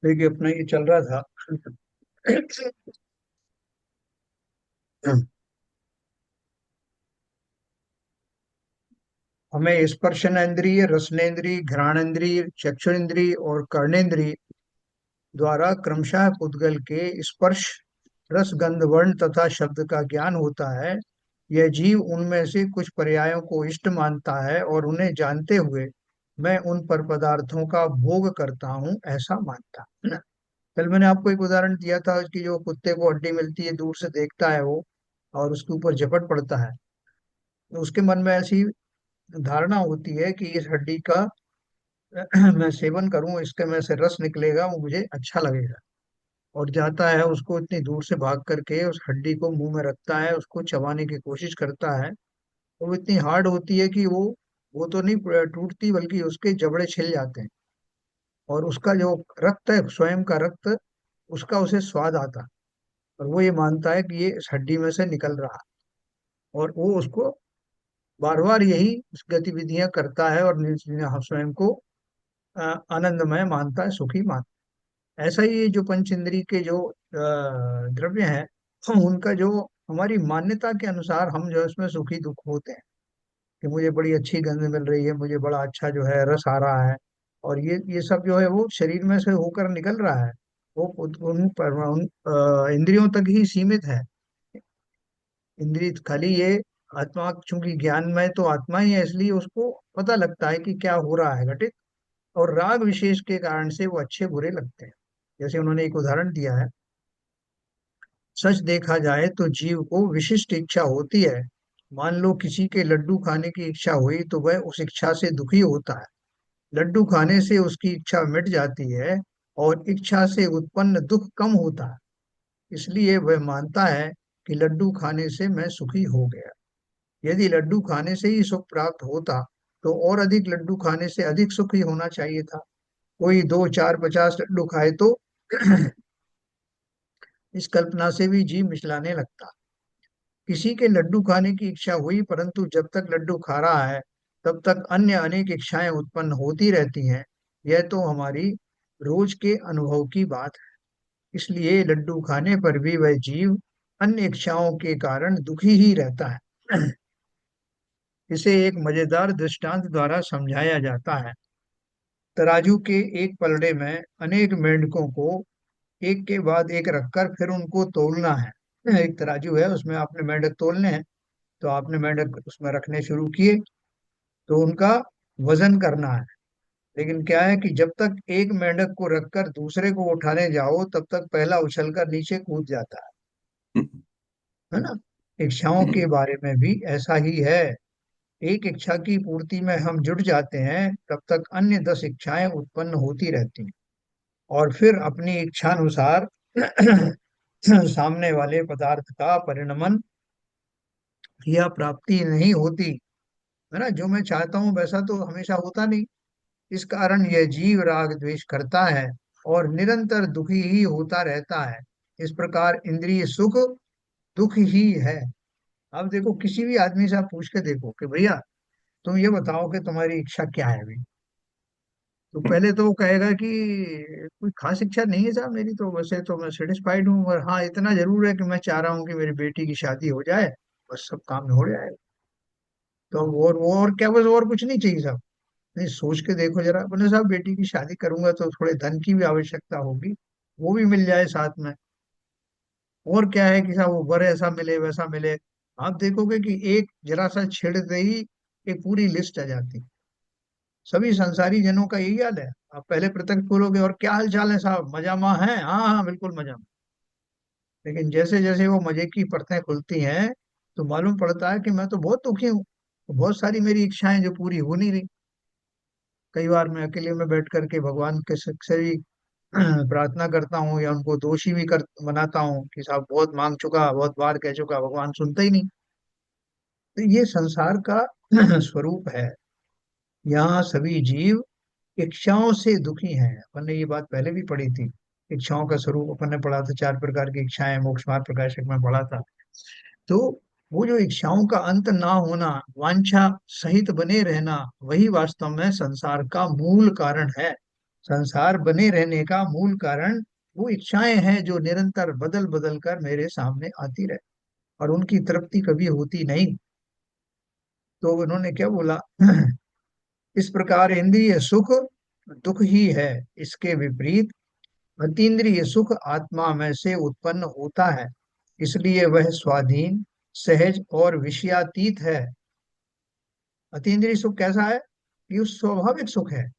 देखिए अपना ये चल रहा था। हमें स्पर्शनेंद्रिय, रसनेंद्रिय, घ्राणेंद्रिय, चक्षुरेंद्रिय और कर्णेंद्रिय द्वारा क्रमशः पुद्गल के स्पर्श, रस, गंध, वर्ण तथा शब्द का ज्ञान होता है। यह जीव उनमें से कुछ पर्यायों को इष्ट मानता है और उन्हें जानते हुए मैं उन पर पदार्थों का भोग करता हूँ ऐसा मानता है ना। कल मैंने आपको एक उदाहरण दिया था कि जो कुत्ते को हड्डी मिलती है, दूर से देखता है वो और उसके ऊपर झपट पड़ता है, तो उसके मन में ऐसी धारणा होती है कि इस हड्डी का मैं सेवन करूं, इसके में से रस निकलेगा, वो मुझे अच्छा लगेगा। और जाता है, उसको इतनी दूर से भाग करके उस हड्डी को मुंह में रखता है, उसको चबाने की कोशिश करता है। तो वो इतनी हार्ड होती है कि वो तो नहीं टूटती, बल्कि उसके जबड़े छिल जाते हैं। और उसका जो रक्त है, स्वयं का रक्त, उसका उसे स्वाद आता है। और वो ये मानता है कि ये इस हड्डी में से निकल रहा है। और वो उसको बार बार यही गतिविधियां करता है और स्वयं को आनंदमय मानता है, सुखी मानता है। ऐसा ही ये जो पंच इंद्रिय के जो द्रव्य हैं, उनका जो हमारी मान्यता के अनुसार हम जो है उसमें सुखी दुख होते हैं। कि मुझे बड़ी अच्छी गंध मिल रही है, मुझे बड़ा अच्छा जो है रस आ रहा है, और ये सब जो है वो शरीर में से होकर निकल रहा है। वो उन इंद्रियों तक ही सीमित है। इंद्रिय खाली ये आत्मा, चूंकि ज्ञान में तो आत्मा ही है, इसलिए उसको पता लगता है कि क्या हो रहा है घटित। और राग विशेष के कारण से वो अच्छे बुरे लगते हैं। जैसे उन्होंने एक उदाहरण दिया है, सच देखा जाए तो जीव को विशिष्ट इच्छा होती है। मान लो किसी के लड्डू खाने की इच्छा हुई तो वह उस इच्छा से दुखी होता है। लड्डू खाने से उसकी इच्छा मिट जाती है और इच्छा से उत्पन्न दुख कम होता है। इसलिए वह मानता है कि लड्डू खाने से मैं सुखी हो गया। यदि लड्डू खाने से ही सुख प्राप्त होता तो और अधिक लड्डू खाने से अधिक सुखी होना चाहिए था। कोई 2, 4, 50 लड्डू खाए तो इस कल्पना से भी जी मिचलाने लगता। किसी के लड्डू खाने की इच्छा हुई, परंतु जब तक लड्डू खा रहा है तब तक अन्य अनेक इच्छाएं उत्पन्न होती रहती हैं। यह तो हमारी रोज के अनुभव की बात है। इसलिए लड्डू खाने पर भी वह जीव अन्य इच्छाओं के कारण दुखी ही रहता है। इसे एक मजेदार दृष्टांत द्वारा समझाया जाता है। तराजू के एक पलड़े में अनेक मेंढकों को एक के बाद एक रखकर फिर उनको तोलना है। एक तराजू है, उसमें आपने मेंढक तोलने हैं, तो आपने मेंढक उसमें रखने शुरू किए, तो उनका वजन करना है। लेकिन क्या है कि जब तक एक मेंढक को रखकर दूसरे को उठाने जाओ, तब तक पहला उछलकर नीचे कूद जाता है ना। इच्छाओं के बारे में भी ऐसा ही है। एक इच्छा की पूर्ति में हम जुट जाते हैं, तब तक अन्य 10 इच्छाएं उत्पन्न होती रहती हैं। और फिर अपनी इच्छानुसार सामने वाले पदार्थ का परिणमन या प्राप्ति नहीं होती, है ना। जो मैं चाहता हूँ वैसा तो हमेशा होता नहीं। इस कारण यह जीव राग द्वेष करता है और निरंतर दुखी ही होता रहता है। इस प्रकार इंद्रिय सुख दुख ही है। अब देखो, किसी भी आदमी से आप पूछ के देखो कि भैया तुम ये बताओ कि तुम्हारी इच्छा क्या है अभी, तो पहले तो वो कहेगा कि कोई खास इच्छा नहीं है साहब मेरी, तो वैसे तो मैं सेटिस्फाइड हूँ, और हाँ इतना जरूर है कि मैं चाह रहा हूँ कि मेरी बेटी की शादी हो जाए, बस सब काम हो जाए। तो और क्या, बस और कुछ नहीं चाहिए साहब। नहीं, सोच के देखो जरा, बोले साहब बेटी की शादी करूंगा तो थोड़े धन की भी आवश्यकता होगी, वो भी मिल जाए साथ में। और क्या है कि साहब वो वर ऐसा मिले वैसा मिले। आप देखोगे कि एक जरा सा छेड़ते ही एक पूरी लिस्ट आ जाती। सभी संसारी जनों का यही हाल है। आप पहले प्रत्यक्ष बोलोगे और क्या हाल चाल है साहब, मजा में है, हाँ हाँ बिल्कुल मजा में। लेकिन जैसे जैसे वो मजे की परतें खुलती हैं, तो मालूम पड़ता है कि मैं तो बहुत दुखी हूँ। बहुत सारी मेरी इच्छाएं जो पूरी हो नहीं रही। कई बार मैं अकेले में बैठ करके भगवान के से भी प्रार्थना करता हूँ, या उनको दोषी भी कर बनाता हूँ कि साहब बहुत मांग चुका, बहुत बार कह चुका, भगवान सुनते ही नहीं। तो ये संसार का स्वरूप है। यहाँ सभी जीव इच्छाओं से दुखी हैं। अपन ने ये बात पहले भी पढ़ी थी। इच्छाओं का स्वरूप अपन ने पढ़ा था, 4 प्रकार की इच्छाएं, मोक्ष मार्ग प्रकाशक में पढ़ा था। तो वो जो इच्छाओं का अंत ना होना, वांछा सहित बने रहना, वही वास्तव में संसार का मूल कारण है। संसार बने रहने का मूल कारण वो इच्छाएं हैं जो निरंतर बदल बदल कर मेरे सामने आती रहे, और उनकी तृप्ति कभी होती नहीं। तो उन्होंने क्या बोला, इस प्रकार इंद्रिय सुख दुख ही है, इसके विपरीत अतीन्द्रिय सुख आत्मा में से उत्पन्न होता है, इसलिए वह स्वाधीन, सहज और विषयातीत है। अतीन्द्रिय सुख कैसा है कि उस स्वाभाविक सुख है,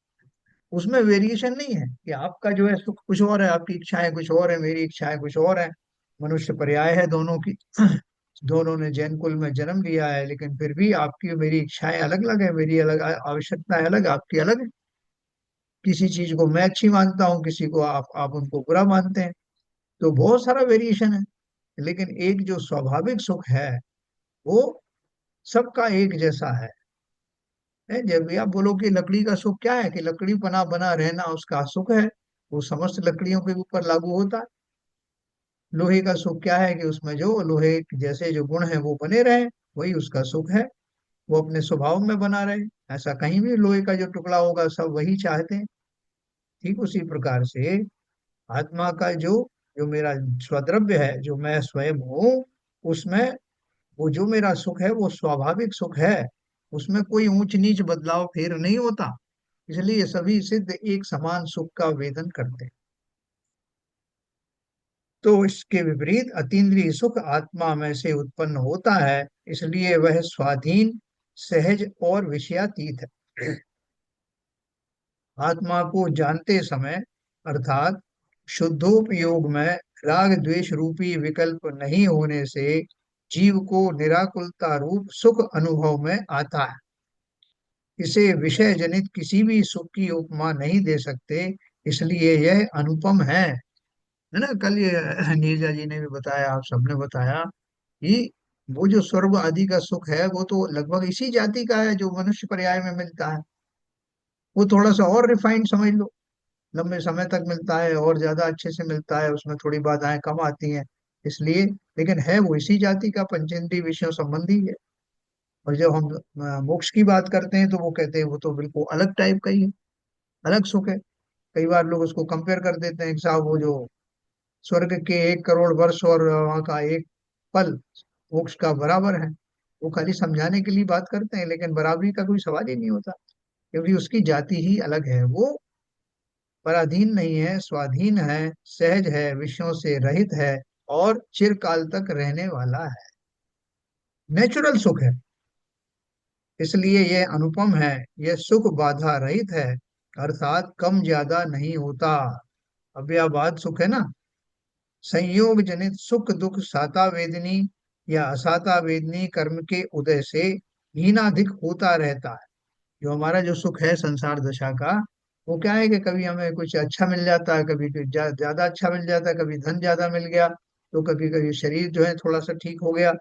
उसमें वेरिएशन नहीं है कि आपका जो है सुख कुछ और है, आपकी इच्छाएं कुछ और है, मेरी इच्छाएं कुछ और है। मनुष्य पर्याय है दोनों की। दोनों ने जैन कुल में जन्म लिया है, लेकिन फिर भी आपकी और मेरी इच्छाएं अलग अलग है, मेरी अलग आवश्यकताएं अलग, आपकी अलग है। किसी चीज को मैं अच्छी मानता हूँ, किसी को आप उनको बुरा मानते हैं। तो बहुत सारा वेरिएशन है, लेकिन एक जो स्वाभाविक सुख है वो सबका एक जैसा जब भी आप बोलो कि लकड़ी का सुख क्या है, कि लकड़ी बना बना रहना उसका सुख है, वो समस्त लकड़ियों के ऊपर लागू होता है। लोहे का सुख क्या है, कि उसमें जो लोहे जैसे जो गुण है वो बने रहे, वही उसका सुख है, वो अपने स्वभाव में बना रहे। ऐसा कहीं भी लोहे का जो टुकड़ा होगा सब वही चाहते हैं। ठीक उसी प्रकार से आत्मा का जो जो मेरा स्वद्रव्य है, जो मैं स्वयं हूँ, उसमें वो जो मेरा सुख है वो स्वाभाविक सुख है, उसमें कोई ऊंच नीच बदलाव फिर नहीं होता। इसलिए सभी सिद्ध एक समान सुख का वेदन करते हैं। तो इसके विपरीत अतीन्द्रिय सुख आत्मा में से उत्पन्न होता है, इसलिए वह स्वाधीन, सहज और विषयातीत है। आत्मा को जानते समय अर्थात शुद्धोपयोग में राग द्वेष रूपी विकल्प नहीं होने से जीव को निराकुलता रूप सुख अनुभव में आता है। इसे विषय जनित किसी भी सुख की उपमा नहीं दे सकते, इसलिए यह अनुपम है ना। कल ये नीरजा जी ने भी बताया, आप सबने बताया कि वो जो स्वर्ग आदि का सुख है वो तो लगभग इसी जाति का है जो मनुष्य पर्याय में मिलता है। वो थोड़ा सा और रिफाइंड समझ लो, लंबे समय तक मिलता है और ज्यादा अच्छे से मिलता है, उसमें थोड़ी बाधाएं कम आती हैं, इसलिए। लेकिन है वो इसी जाति का, पंचेंद्रिय विषयों संबंधी है। और जब हम मोक्ष की बात करते हैं तो वो कहते हैं वो तो बिल्कुल अलग टाइप का ही है, अलग सुख है। कई बार लोग उसको कंपेयर कर देते हैं कि साहब वो जो स्वर्ग के 1 करोड़ वर्ष और वहाँ का एक पल मोक्ष का बराबर है। वो खाली समझाने के लिए बात करते हैं, लेकिन बराबरी का कोई सवाल ही नहीं होता, क्योंकि उसकी जाति ही अलग है। वो पराधीन नहीं है, स्वाधीन है, सहज है, विषयों से रहित है और चिरकाल तक रहने वाला है, नेचुरल सुख है। इसलिए यह अनुपम है। यह सुख बाधा रहित है, अर्थात कम ज्यादा नहीं होता। अव्ययवाद सुख है ना, संयोग जनित सुख दुख साता वेदनी या असाता वेदनी कर्म के उदय से हीनाधिक होता रहता है। जो हमारा जो सुख है संसार दशा का, वो क्या है कि कभी हमें कुछ अच्छा मिल जाता है, कभी कुछ ज्यादा अच्छा मिल जाता है, कभी धन ज्यादा मिल गया, तो कभी कभी शरीर जो है थोड़ा सा ठीक हो गया,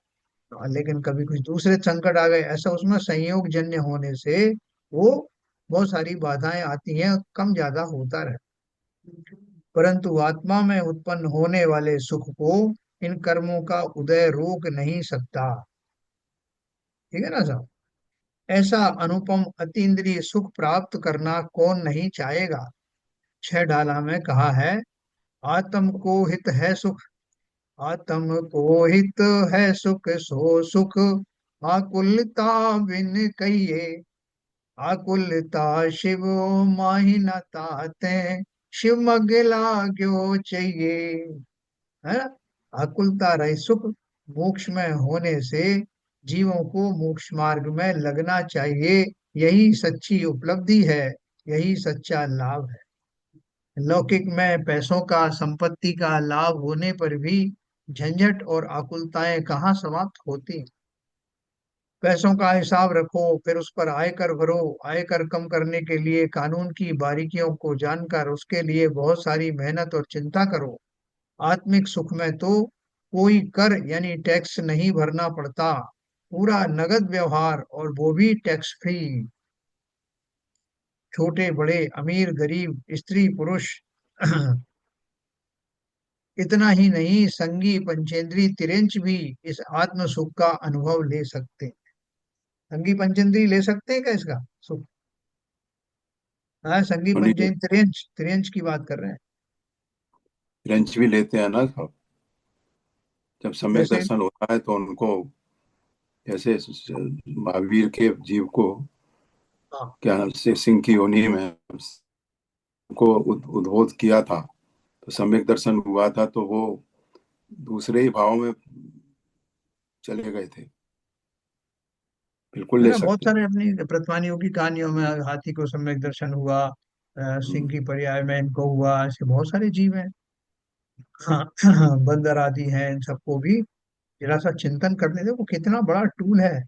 लेकिन कभी कुछ दूसरे संकट आ गए। ऐसा उसमें संयोग जन्य होने से वो बहुत सारी बाधाएं आती हैं, कम ज्यादा होता रहता। परंतु आत्मा में उत्पन्न होने वाले सुख को इन कर्मों का उदय रोक नहीं सकता। ठीक है ना साहब। ऐसा अनुपम अतीन्द्रिय सुख प्राप्त करना कौन नहीं चाहेगा। 6 डाला में कहा है, आत्म को हित है सुख, आत्म को हित है सुख सो सुख, आकुलता बिन कहिए, आकुलता शिव माही न ताते, शिव मगला क्यों चाहिए। है ना। आकुलता रहित सुख मोक्ष में होने से जीवों को मोक्ष मार्ग में लगना चाहिए। यही सच्ची उपलब्धि है, यही सच्चा लाभ है। लौकिक में पैसों का, संपत्ति का लाभ होने पर भी झंझट और आकुलताएं कहाँ समाप्त होती। पैसों का हिसाब रखो, फिर उस पर आयकर भरो, आयकर कम करने के लिए कानून की बारीकियों को जानकर उसके लिए बहुत सारी मेहनत और चिंता करो। आत्मिक सुख में तो कोई कर यानी टैक्स नहीं भरना पड़ता, पूरा नगद व्यवहार, और वो भी टैक्स फ्री। छोटे बड़े, अमीर गरीब, स्त्री पुरुष, इतना ही नहीं, संगी पंचेंद्री तिरेंच भी इस आत्म सुख का अनुभव ले सकते हैं। संगी पंचेंद्री ले सकते हैं क्या इसका सुख। हाँ, संगी उन्हीं के पंचेंद्र त्रियंच त्रियंच की बात कर रहे हैं। रंच भी लेते हैं ना सब। जब सम्यक जैसे दर्शन होता है तो उनको, जैसे महावीर के जीव को, हाँ, क्या नाम से, सिंह की योनि में उनको उद्बोध किया था, तो सम्यक दर्शन हुआ था, तो वो दूसरे ही भाव में चले गए थे। बिल्कुल है ले ना, बहुत सकते हैं। सारे अपनी प्रतिमानियों की कहानियों में हाथी को सम्यक दर्शन हुआ, सिंह हम्म। की पर्याय में इनको हुआ, ऐसे बहुत सारे जीव हैं। हाँ, बंदर आदि हैं, इन सबको भी जरा सा चिंतन करने दो, वो कितना बड़ा टूल है।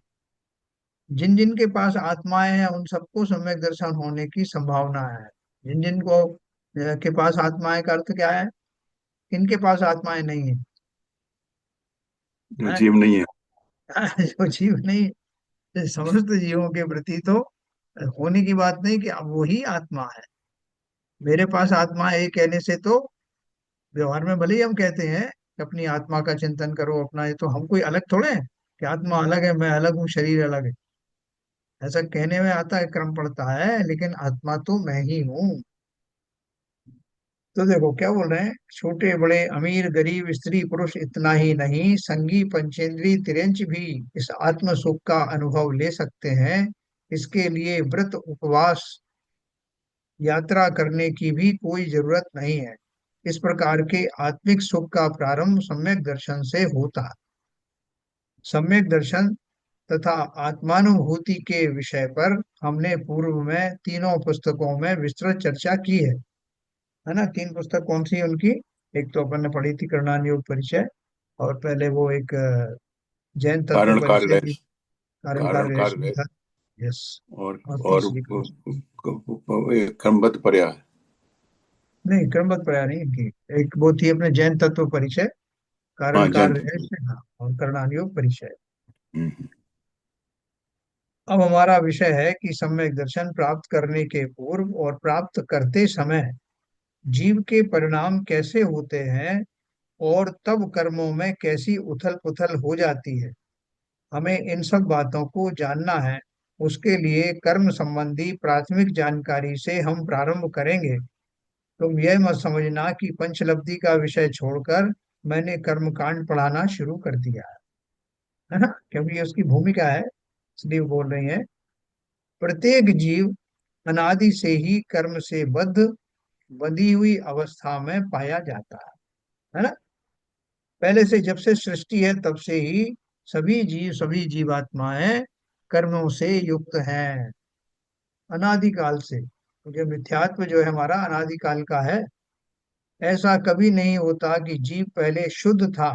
जिन जिन के पास आत्माएं हैं उन सबको सम्यक दर्शन होने की संभावना है। जिन जिन को के पास आत्माएं का अर्थ क्या है? इनके पास आत्माएं नहीं है, जो हैं? जीव नहीं है। जो जीव नहीं, समस्त जीवों के प्रति तो होने की बात नहीं कि अब वही आत्मा है। मेरे पास आत्मा है ये कहने से तो, व्यवहार में भले ही हम कहते हैं कि अपनी आत्मा का चिंतन करो अपना, ये तो हम कोई अलग थोड़े हैं कि आत्मा अलग है, मैं अलग हूँ, शरीर अलग है। ऐसा कहने में आता है, क्रम पड़ता है, लेकिन आत्मा तो मैं ही हूँ। तो देखो क्या बोल रहे हैं, छोटे बड़े अमीर गरीब स्त्री पुरुष इतना ही नहीं, संगी पंचेंद्री तिरंच भी इस आत्म सुख का अनुभव ले सकते हैं। इसके लिए व्रत उपवास यात्रा करने की भी कोई जरूरत नहीं है। इस प्रकार के आत्मिक सुख का प्रारंभ सम्यक दर्शन से होता है। सम्यक दर्शन तथा आत्मानुभूति के विषय पर हमने पूर्व में तीनों पुस्तकों में विस्तृत चर्चा की है ना। तीन पुस्तक कौन सी है उनकी? एक तो अपन ने पढ़ी थी करणान योग परिचय, और पहले वो एक जैन तत्व कारण कार्य परिचय भी, रहित। कारण कारण कार्य कार्य रहस्य भी रहित। था। यस। और और और तीसरी कौन सी? क्रमबद्ध पर्याय। नहीं, क्रमबद्ध प्रयाण नहीं इनकी। एक वो थी अपने जैन तत्व परिचय, हाँ, कारण जैन कार्य तत्व। रहस्य, हाँ, और करणान योग परिचय। हम्म। अब हमारा विषय है कि सम्यक दर्शन प्राप्त करने के पूर्व और प्राप्त करते समय जीव के परिणाम कैसे होते हैं, और तब कर्मों में कैसी उथल पुथल हो जाती है। हमें इन सब बातों को जानना है। उसके लिए कर्म संबंधी प्राथमिक जानकारी से हम प्रारंभ करेंगे। तुम यह मत समझना कि पंचलब्धि का विषय छोड़कर मैंने कर्मकांड पढ़ाना शुरू कर दिया है ना, क्योंकि ये उसकी भूमिका है, इसलिए वो बोल रही है। प्रत्येक जीव अनादि से ही कर्म से बंधी हुई अवस्था में पाया जाता है ना। पहले से, जब से सृष्टि है तब से ही सभी जीवात्माएं कर्मों से युक्त हैं, अनादिकाल से। जो मिथ्यात्व जो है हमारा अनादिकाल का है। ऐसा कभी नहीं होता कि जीव पहले शुद्ध था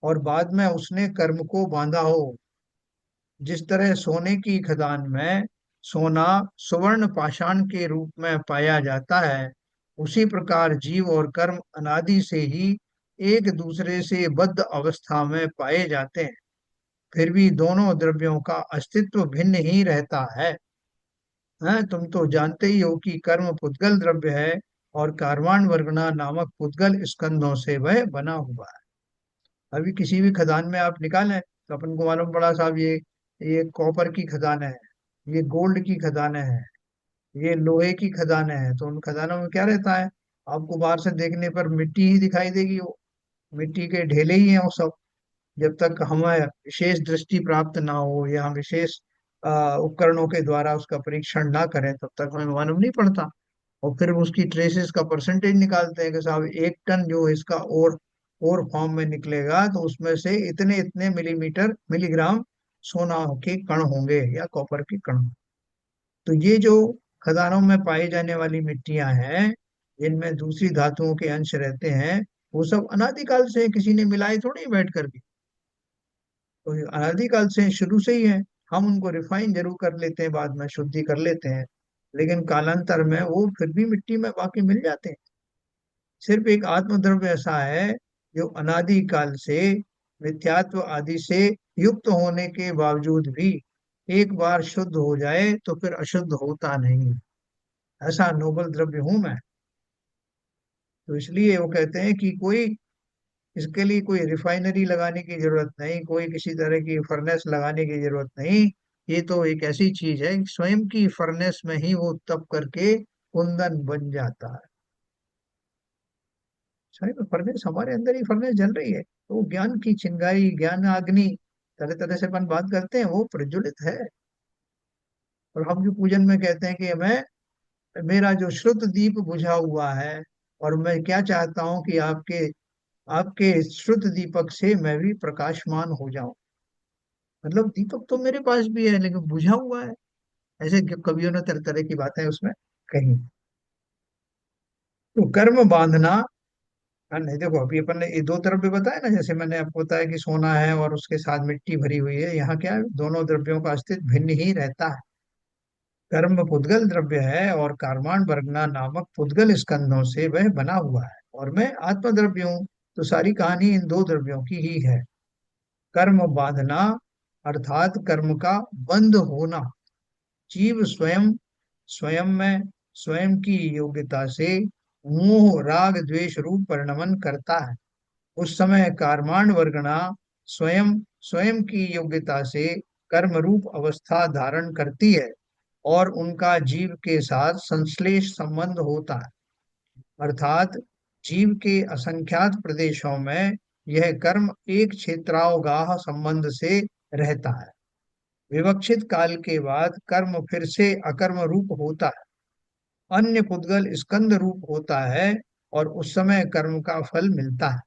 और बाद में उसने कर्म को बांधा हो। जिस तरह सोने की खदान में सोना सुवर्ण पाषाण के रूप में पाया जाता है, उसी प्रकार जीव और कर्म अनादि से ही एक दूसरे से बद्ध अवस्था में पाए जाते हैं। फिर भी दोनों द्रव्यों का अस्तित्व भिन्न ही रहता है। तुम तो जानते ही हो कि कर्म पुद्गल द्रव्य है और कार्वाण वर्गना नामक पुद्गल स्कंधों से वह बना हुआ है। अभी किसी भी खदान में आप निकालें तो अपन को मालूम पड़ा साहब, ये कॉपर की खदान है, ये गोल्ड की खदान है, ये लोहे की खदान है। तो उन खदानों में क्या रहता है? आपको बाहर से देखने पर मिट्टी ही दिखाई देगी, वो मिट्टी के ढेले ही हैं वो सब। जब तक हमें विशेष दृष्टि प्राप्त ना हो या हम विशेष उपकरणों के द्वारा उसका परीक्षण ना करें, तब तक हमें मालूम नहीं पड़ता। और फिर उसकी ट्रेसेस का परसेंटेज निकालते हैं कि साहब 1 टन जो इसका और फॉर्म में निकलेगा तो उसमें से इतने इतने मिलीमीटर मिलीग्राम सोना के कण होंगे या कॉपर के कण। तो ये जो खदानों में पाई जाने वाली मिट्टियां हैं, जिनमें दूसरी धातुओं के अंश रहते हैं, वो सब अनादिकाल से किसी ने मिलाए थोड़ी बैठ करके। तो ये अनादिकाल से शुरू से ही है। हम उनको रिफाइन जरूर कर लेते हैं, बाद में शुद्धि कर लेते हैं, लेकिन कालांतर में वो फिर भी मिट्टी में बाकी मिल जाते हैं। सिर्फ एक आत्मद्रव्य ऐसा है जो अनादि काल से मिथ्यात्व आदि से युक्त होने के बावजूद भी एक बार शुद्ध हो जाए तो फिर अशुद्ध होता नहीं। ऐसा नोबल द्रव्य हूं मैं। तो इसलिए वो कहते हैं कि कोई, इसके लिए कोई रिफाइनरी लगाने की जरूरत नहीं, कोई किसी तरह की फर्नेस लगाने की जरूरत नहीं। ये तो एक ऐसी चीज है कि स्वयं की फर्नेस में ही वो तप करके कुंदन बन जाता है। स्वयं में फर्नेस, हमारे अंदर ही फर्नेस जल रही है, तो ज्ञान की चिंगारी, ज्ञान अग्नि, तरह तरह से अपन बात करते हैं, वो प्रज्वलित है। और हम जो पूजन में कहते हैं कि मैं, मेरा जो श्रुत दीप बुझा हुआ है, और मैं क्या चाहता हूँ कि आपके आपके श्रुत दीपक से मैं भी प्रकाशमान हो जाऊं। मतलब दीपक तो मेरे पास भी है लेकिन बुझा हुआ है। ऐसे कवियों ने तरह तरह की बातें उसमें कही। तो कर्म बांधना, हाँ, नहीं देखो अभी अपन ने ये दो द्रव्य बताया ना, जैसे मैंने आपको बताया कि सोना है और उसके साथ मिट्टी भरी हुई है, यहाँ क्या है, दोनों द्रव्यों का अस्तित्व भिन्न ही रहता है। कर्म पुद्गल द्रव्य है और कार्माण वर्गना नामक पुद्गल स्कंधों से वह बना हुआ है, और मैं आत्म द्रव्य हूँ। तो सारी कहानी इन दो द्रव्यों की ही है। कर्म बांधना अर्थात कर्म का बंध होना। जीव स्वयं, स्वयं में स्वयं की योग्यता से मोह राग द्वेष रूप परिणमन करता है। उस समय कार्माण वर्गणा स्वयं, स्वयं की योग्यता से कर्म रूप अवस्था धारण करती है, और उनका जीव के साथ संश्लेष संबंध होता है। अर्थात जीव के असंख्यात प्रदेशों में यह कर्म एक क्षेत्रावगाह संबंध से रहता है। विवक्षित काल के बाद कर्म फिर से अकर्म रूप होता है, अन्य पुद्गल स्कंद रूप होता है, और उस समय कर्म का फल मिलता है।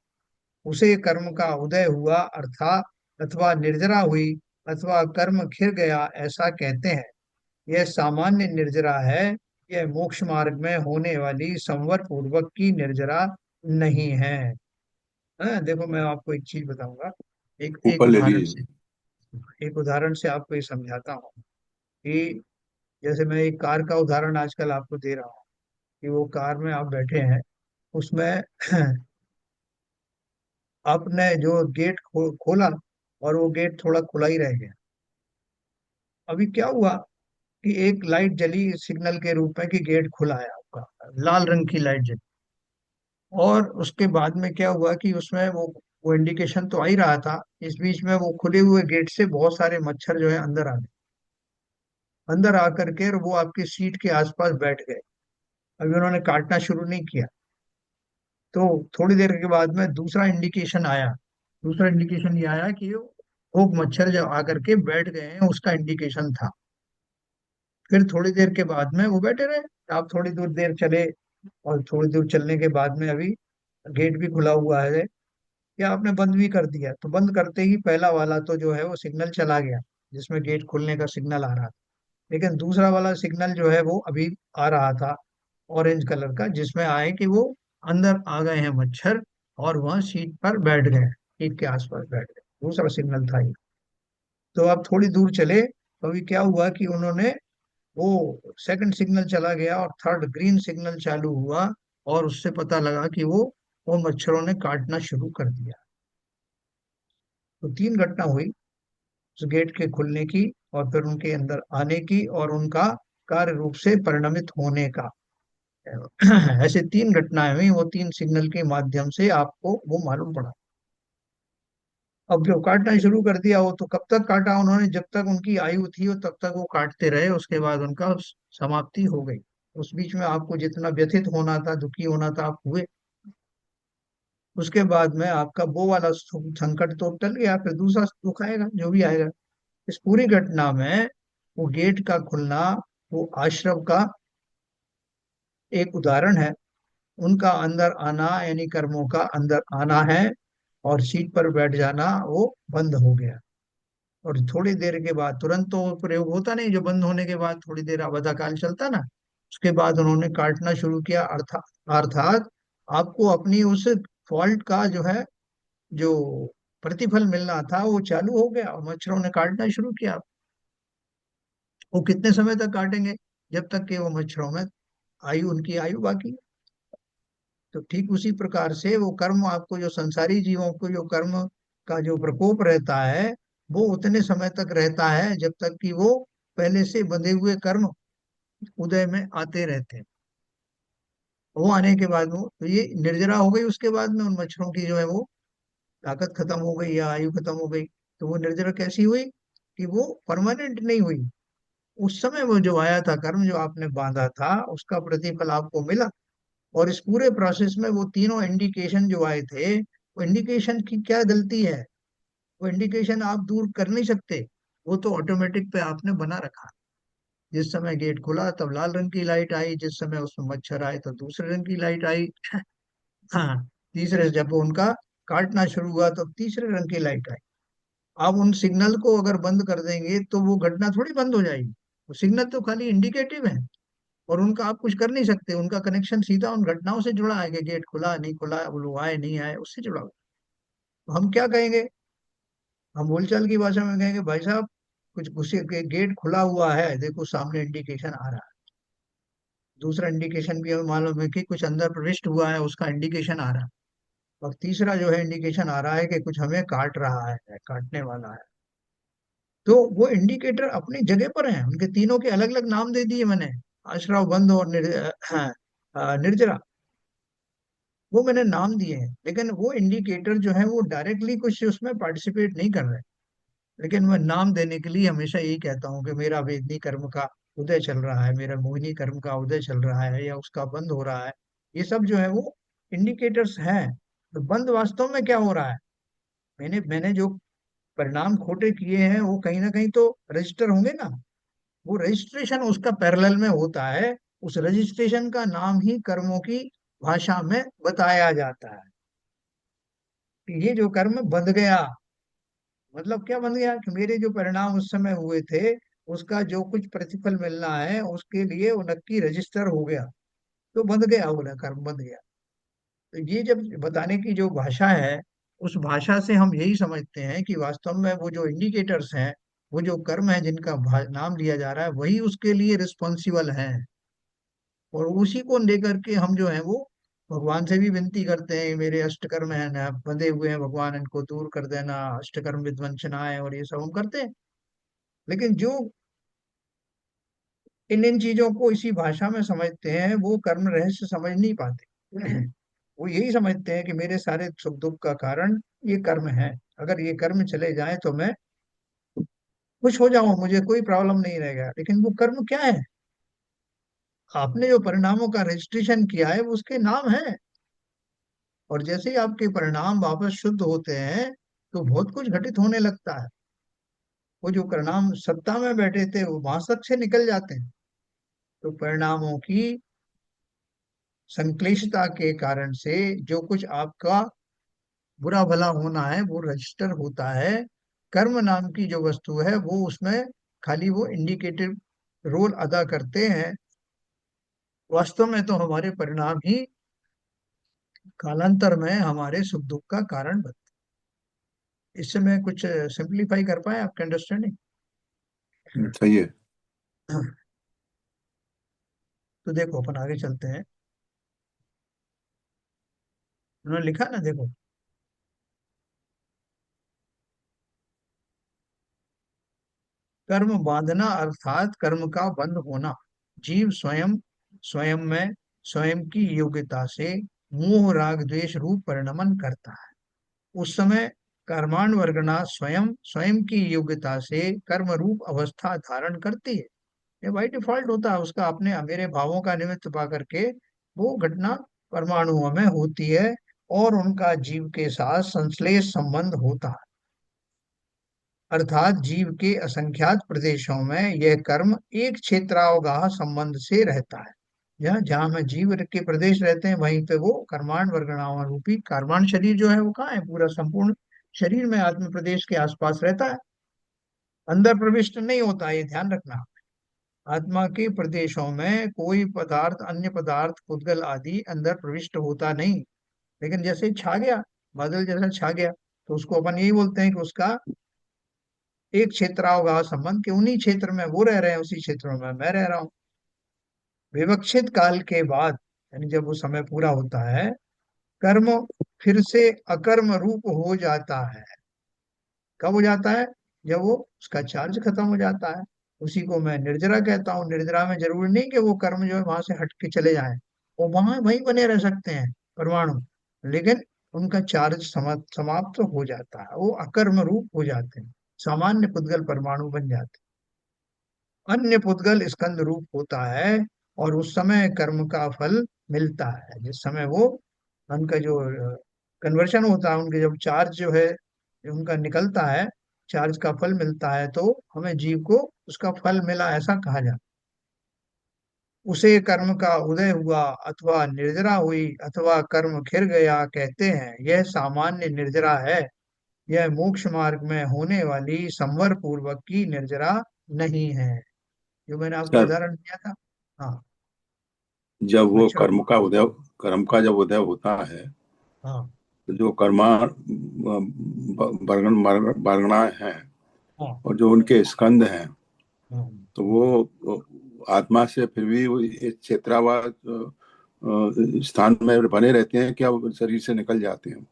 उसे कर्म का उदय हुआ अर्थात, अथवा निर्जरा हुई, अथवा कर्म खिर गया ऐसा कहते हैं। यह सामान्य निर्जरा है, यह मोक्ष मार्ग में होने वाली संवर पूर्वक की निर्जरा नहीं है। हाँ, देखो मैं आपको एक चीज बताऊंगा, एक एक ऊपर ले उदाहरण लीजिए। से, एक उदाहरण से आपको ये समझाता हूँ कि जैसे मैं एक कार का उदाहरण आजकल आपको दे रहा हूँ, कि वो कार में आप बैठे हैं, उसमें आपने जो गेट खोला, और वो गेट थोड़ा खुला ही रह गया। अभी क्या हुआ कि एक लाइट जली सिग्नल के रूप में कि गेट खुला है आपका, लाल रंग की लाइट जली। और उसके बाद में क्या हुआ कि उसमें वो इंडिकेशन तो आ ही रहा था, इस बीच में वो खुले हुए गेट से बहुत सारे मच्छर जो है अंदर आ गए। अंदर आकर के और वो आपकी सीट के आसपास बैठ गए। अभी उन्होंने काटना शुरू नहीं किया, तो थोड़ी देर के बाद में दूसरा इंडिकेशन आया। दूसरा इंडिकेशन ये आया कि वो मच्छर जब आकर के बैठ गए हैं, उसका इंडिकेशन था। फिर थोड़ी देर के बाद में वो बैठे रहे। आप थोड़ी दूर देर चले, और थोड़ी दूर चलने के बाद में अभी गेट भी खुला हुआ है, या आपने बंद भी कर दिया, तो बंद करते ही पहला वाला तो जो है वो सिग्नल चला गया, जिसमें गेट खुलने का सिग्नल आ रहा था। लेकिन दूसरा वाला सिग्नल जो है वो अभी आ रहा था, ऑरेंज कलर का, जिसमें आए कि वो अंदर आ गए हैं मच्छर, और वह सीट पर बैठ गए, सीट के आसपास बैठ गए। दूसरा सिग्नल था ये। तो अब थोड़ी दूर चले, तो अभी क्या हुआ कि उन्होंने वो सेकंड सिग्नल चला गया और थर्ड ग्रीन सिग्नल चालू हुआ, और उससे पता लगा कि वो मच्छरों ने काटना शुरू कर दिया। तो तीन घटना हुई, उस गेट के खुलने की, और फिर उनके अंदर आने की, और उनका कार्य रूप से परिणमित होने का। ऐसे तीन घटनाएं हुई, वो तीन सिग्नल के माध्यम से आपको वो मालूम पड़ा। अब जो काटना शुरू कर दिया, वो तो कब तक काटा उन्होंने, जब तक उनकी आयु थी वो तब तक वो काटते रहे, उसके बाद उनका समाप्ति हो गई। उस बीच में आपको जितना व्यथित होना था, दुखी होना था, आप हुए। उसके बाद में आपका वो वाला संकट तो टल गया, फिर दूसरा दुख आएगा जो भी आएगा। इस पूरी घटना में वो गेट का खुलना, वो आश्रम का एक उदाहरण है। उनका अंदर आना यानी कर्मों का अंदर आना है, और सीट पर बैठ जाना वो बंद हो गया। और थोड़ी देर के बाद, तुरंत तो प्रयोग होता नहीं, जो बंद होने के बाद थोड़ी देर अवधा काल चलता ना, उसके बाद उन्होंने काटना शुरू किया। अर्थात आपको अपनी उस फॉल्ट का जो है, जो प्रतिफल मिलना था वो चालू हो गया, और मच्छरों ने काटना शुरू किया। वो कितने समय तक काटेंगे, जब तक कि वो मच्छरों में आयु, उनकी आयु बाकी है। तो ठीक उसी प्रकार से वो कर्म, आपको जो संसारी जीवों को जो कर्म का जो प्रकोप रहता है, वो उतने समय तक रहता है जब तक कि वो पहले से बंधे हुए कर्म उदय में आते रहते हैं। वो आने के बाद वो, तो ये निर्जरा हो गई, उसके बाद में उन मच्छरों की जो है वो ताकत खत्म हो गई या आयु खत्म हो गई। तो वो निर्जरा कैसी हुई, कि वो परमानेंट नहीं हुई। उस समय वो जो आया था कर्म, जो आपने बांधा था, उसका प्रतिफल आपको मिला। और इस पूरे प्रोसेस में वो तीनों इंडिकेशन जो आए थे, वो इंडिकेशन की क्या गलती है? वो इंडिकेशन आप दूर कर नहीं सकते, वो तो ऑटोमेटिक पे आपने बना रखा। जिस समय गेट खुला तब लाल रंग की लाइट आई, जिस समय उसमें मच्छर आए तो दूसरे रंग की लाइट आई। हाँ, तीसरे जब उनका काटना शुरू हुआ तब तीसरे रंग की लाइट आई। आप उन सिग्नल को अगर बंद कर देंगे तो वो घटना थोड़ी बंद हो जाएगी। वो सिग्नल तो खाली इंडिकेटिव है, और उनका आप कुछ कर नहीं सकते। उनका कनेक्शन सीधा उन घटनाओं से जुड़ा है कि गेट खुला नहीं खुला, वो लोग आए नहीं आए, उससे जुड़ा हुआ। तो हम क्या कहेंगे? हम बोलचाल की भाषा में कहेंगे, भाई साहब कुछ गुस्से के गेट खुला हुआ है, देखो सामने इंडिकेशन आ रहा है। दूसरा इंडिकेशन भी हमें मालूम है कि कुछ अंदर प्रविष्ट हुआ है, उसका इंडिकेशन आ रहा है। और तीसरा जो है इंडिकेशन आ रहा है कि कुछ हमें काट रहा है, काटने वाला है। तो वो इंडिकेटर अपनी जगह पर हैं, उनके तीनों के अलग अलग नाम दे दिए मैंने, आश्रव, बंध और निर्जरा। वो मैंने नाम दिए हैं, लेकिन वो इंडिकेटर जो है वो डायरेक्टली कुछ उसमें पार्टिसिपेट नहीं कर रहे। लेकिन मैं नाम देने के लिए हमेशा यही कहता हूँ कि मेरा वेदनी कर्म का उदय चल रहा है, मेरा मोहिनी कर्म का उदय चल रहा है, या उसका बंद हो रहा है। ये सब जो है वो इंडिकेटर्स हैं। तो बंद वास्तव में क्या हो रहा है? मैंने मैंने जो परिणाम खोटे किए हैं वो कहीं ना कहीं तो रजिस्टर होंगे ना। वो रजिस्ट्रेशन उसका पैरेलल में होता है। उस रजिस्ट्रेशन का नाम ही कर्मों की भाषा में बताया जाता है कि ये जो कर्म बंध गया। मतलब क्या बंध गया? कि मेरे जो परिणाम उस समय हुए थे, उसका जो कुछ प्रतिफल मिलना है उसके लिए वो नक्की रजिस्टर हो गया। तो बंध गया, वो ना कर्म बंध गया। तो ये जब बताने की जो भाषा है, उस भाषा से हम यही समझते हैं कि वास्तव में वो जो इंडिकेटर्स हैं, वो जो कर्म है जिनका नाम लिया जा रहा है, वही उसके लिए रिस्पॉन्सिबल हैं। और उसी को लेकर के हम जो है वो भगवान से भी विनती करते हैं, मेरे अष्टकर्म है ना बंधे हुए हैं भगवान, इनको दूर कर देना, अष्टकर्म विध्वंसनाय, और ये सब हम करते हैं। लेकिन जो इन इन चीजों को इसी भाषा में समझते हैं, वो कर्म रहस्य समझ नहीं पाते। वो यही समझते हैं कि मेरे सारे सुख दुख का कारण ये कर्म है। अगर ये कर्म चले जाएं तो मैं खुश हो जाऊं, मुझे कोई प्रॉब्लम नहीं रहेगा। लेकिन वो कर्म क्या है? आपने जो परिणामों का रजिस्ट्रेशन किया है वो उसके नाम है। और जैसे ही आपके परिणाम वापस शुद्ध होते हैं, तो बहुत कुछ घटित होने लगता है। वो जो परिणाम सत्ता में बैठे थे वो मासक से निकल जाते हैं। तो परिणामों की संश्लिष्टता के कारण से जो कुछ आपका बुरा भला होना है वो रजिस्टर होता है। कर्म नाम की जो वस्तु है वो उसमें खाली वो इंडिकेटिव रोल अदा करते हैं। वास्तव में तो हमारे परिणाम ही कालांतर में हमारे सुख दुख का कारण बनते हैं। इससे मैं कुछ सिंप्लीफाई कर पाए आपके अंडरस्टैंडिंग? सही है। तो देखो अपन आगे चलते हैं। उन्होंने लिखा ना, देखो, कर्म बांधना अर्थात कर्म का बंध होना। जीव स्वयं स्वयं में स्वयं की योग्यता से मोह राग द्वेष रूप परिणमन करता है। उस समय कर्माण वर्गना स्वयं स्वयं की योग्यता से कर्म रूप अवस्था धारण करती है। ये बाई डिफॉल्ट होता है उसका, अपने मेरे भावों का निमित्त पा करके वो घटना परमाणुओं में होती है, और उनका जीव के साथ संश्लेष संबंध होता है। अर्थात जीव के असंख्यात प्रदेशों में यह कर्म एक क्षेत्रावगाह संबंध से रहता है। जहाँ जहाँ में जीव के प्रदेश रहते हैं वहीं पे वो कर्माण वर्गणाओं रूपी कर्माण शरीर जो है वो कहाँ है? पूरा संपूर्ण शरीर में आत्म प्रदेश के आसपास रहता है, अंदर प्रविष्ट नहीं होता है, ये ध्यान रखना। आत्मा के प्रदेशों में कोई पदार्थ, अन्य पदार्थ, पुद्गल आदि अंदर प्रविष्ट होता नहीं। लेकिन जैसे छा गया, बादल जैसा छा गया, तो उसको अपन यही बोलते हैं कि उसका एक क्षेत्र होगा संबंध, के उन्हीं क्षेत्र में वो रह रहे हैं, उसी क्षेत्र में मैं रह रहा हूँ। विवक्षित काल के बाद, यानी जब वो समय पूरा होता है, कर्म फिर से अकर्म रूप हो जाता है। कब हो जाता है? जब वो उसका चार्ज खत्म हो जाता है। उसी को मैं निर्जरा कहता हूँ। निर्जरा में जरूरी नहीं कि वो कर्म जो है वहां से हट के चले जाएं, वो वहां वहीं बने रह सकते हैं परमाणु। लेकिन उनका चार्ज समाप्त हो जाता है, वो अकर्म रूप हो जाते हैं। सामान्य पुद्गल परमाणु बन जाते, अन्य पुद्गल स्कंद रूप होता है, और उस समय कर्म का फल मिलता है। जिस समय वो उनका जो कन्वर्शन होता है, उनके जब चार्ज जो है उनका निकलता है, चार्ज का फल मिलता है, तो हमें जीव को उसका फल मिला ऐसा कहा जाता है। उसे कर्म का उदय हुआ अथवा निर्जरा हुई अथवा कर्म खिर गया कहते हैं। यह सामान्य निर्जरा है, यह मोक्ष मार्ग में होने वाली संवर पूर्वक की निर्जरा नहीं है, जो मैंने आपको सर, उदाहरण दिया था। हाँ। जब वो अच्छा। कर्म का जब उदय होता है, हाँ। तो जो कर्मा वर्गणाएं हैं हाँ। और जो उनके स्कंद हैं, हाँ। तो वो आत्मा से फिर भी वो इस क्षेत्रावास स्थान में बने रहते हैं, क्या वो शरीर से निकल जाते हैं?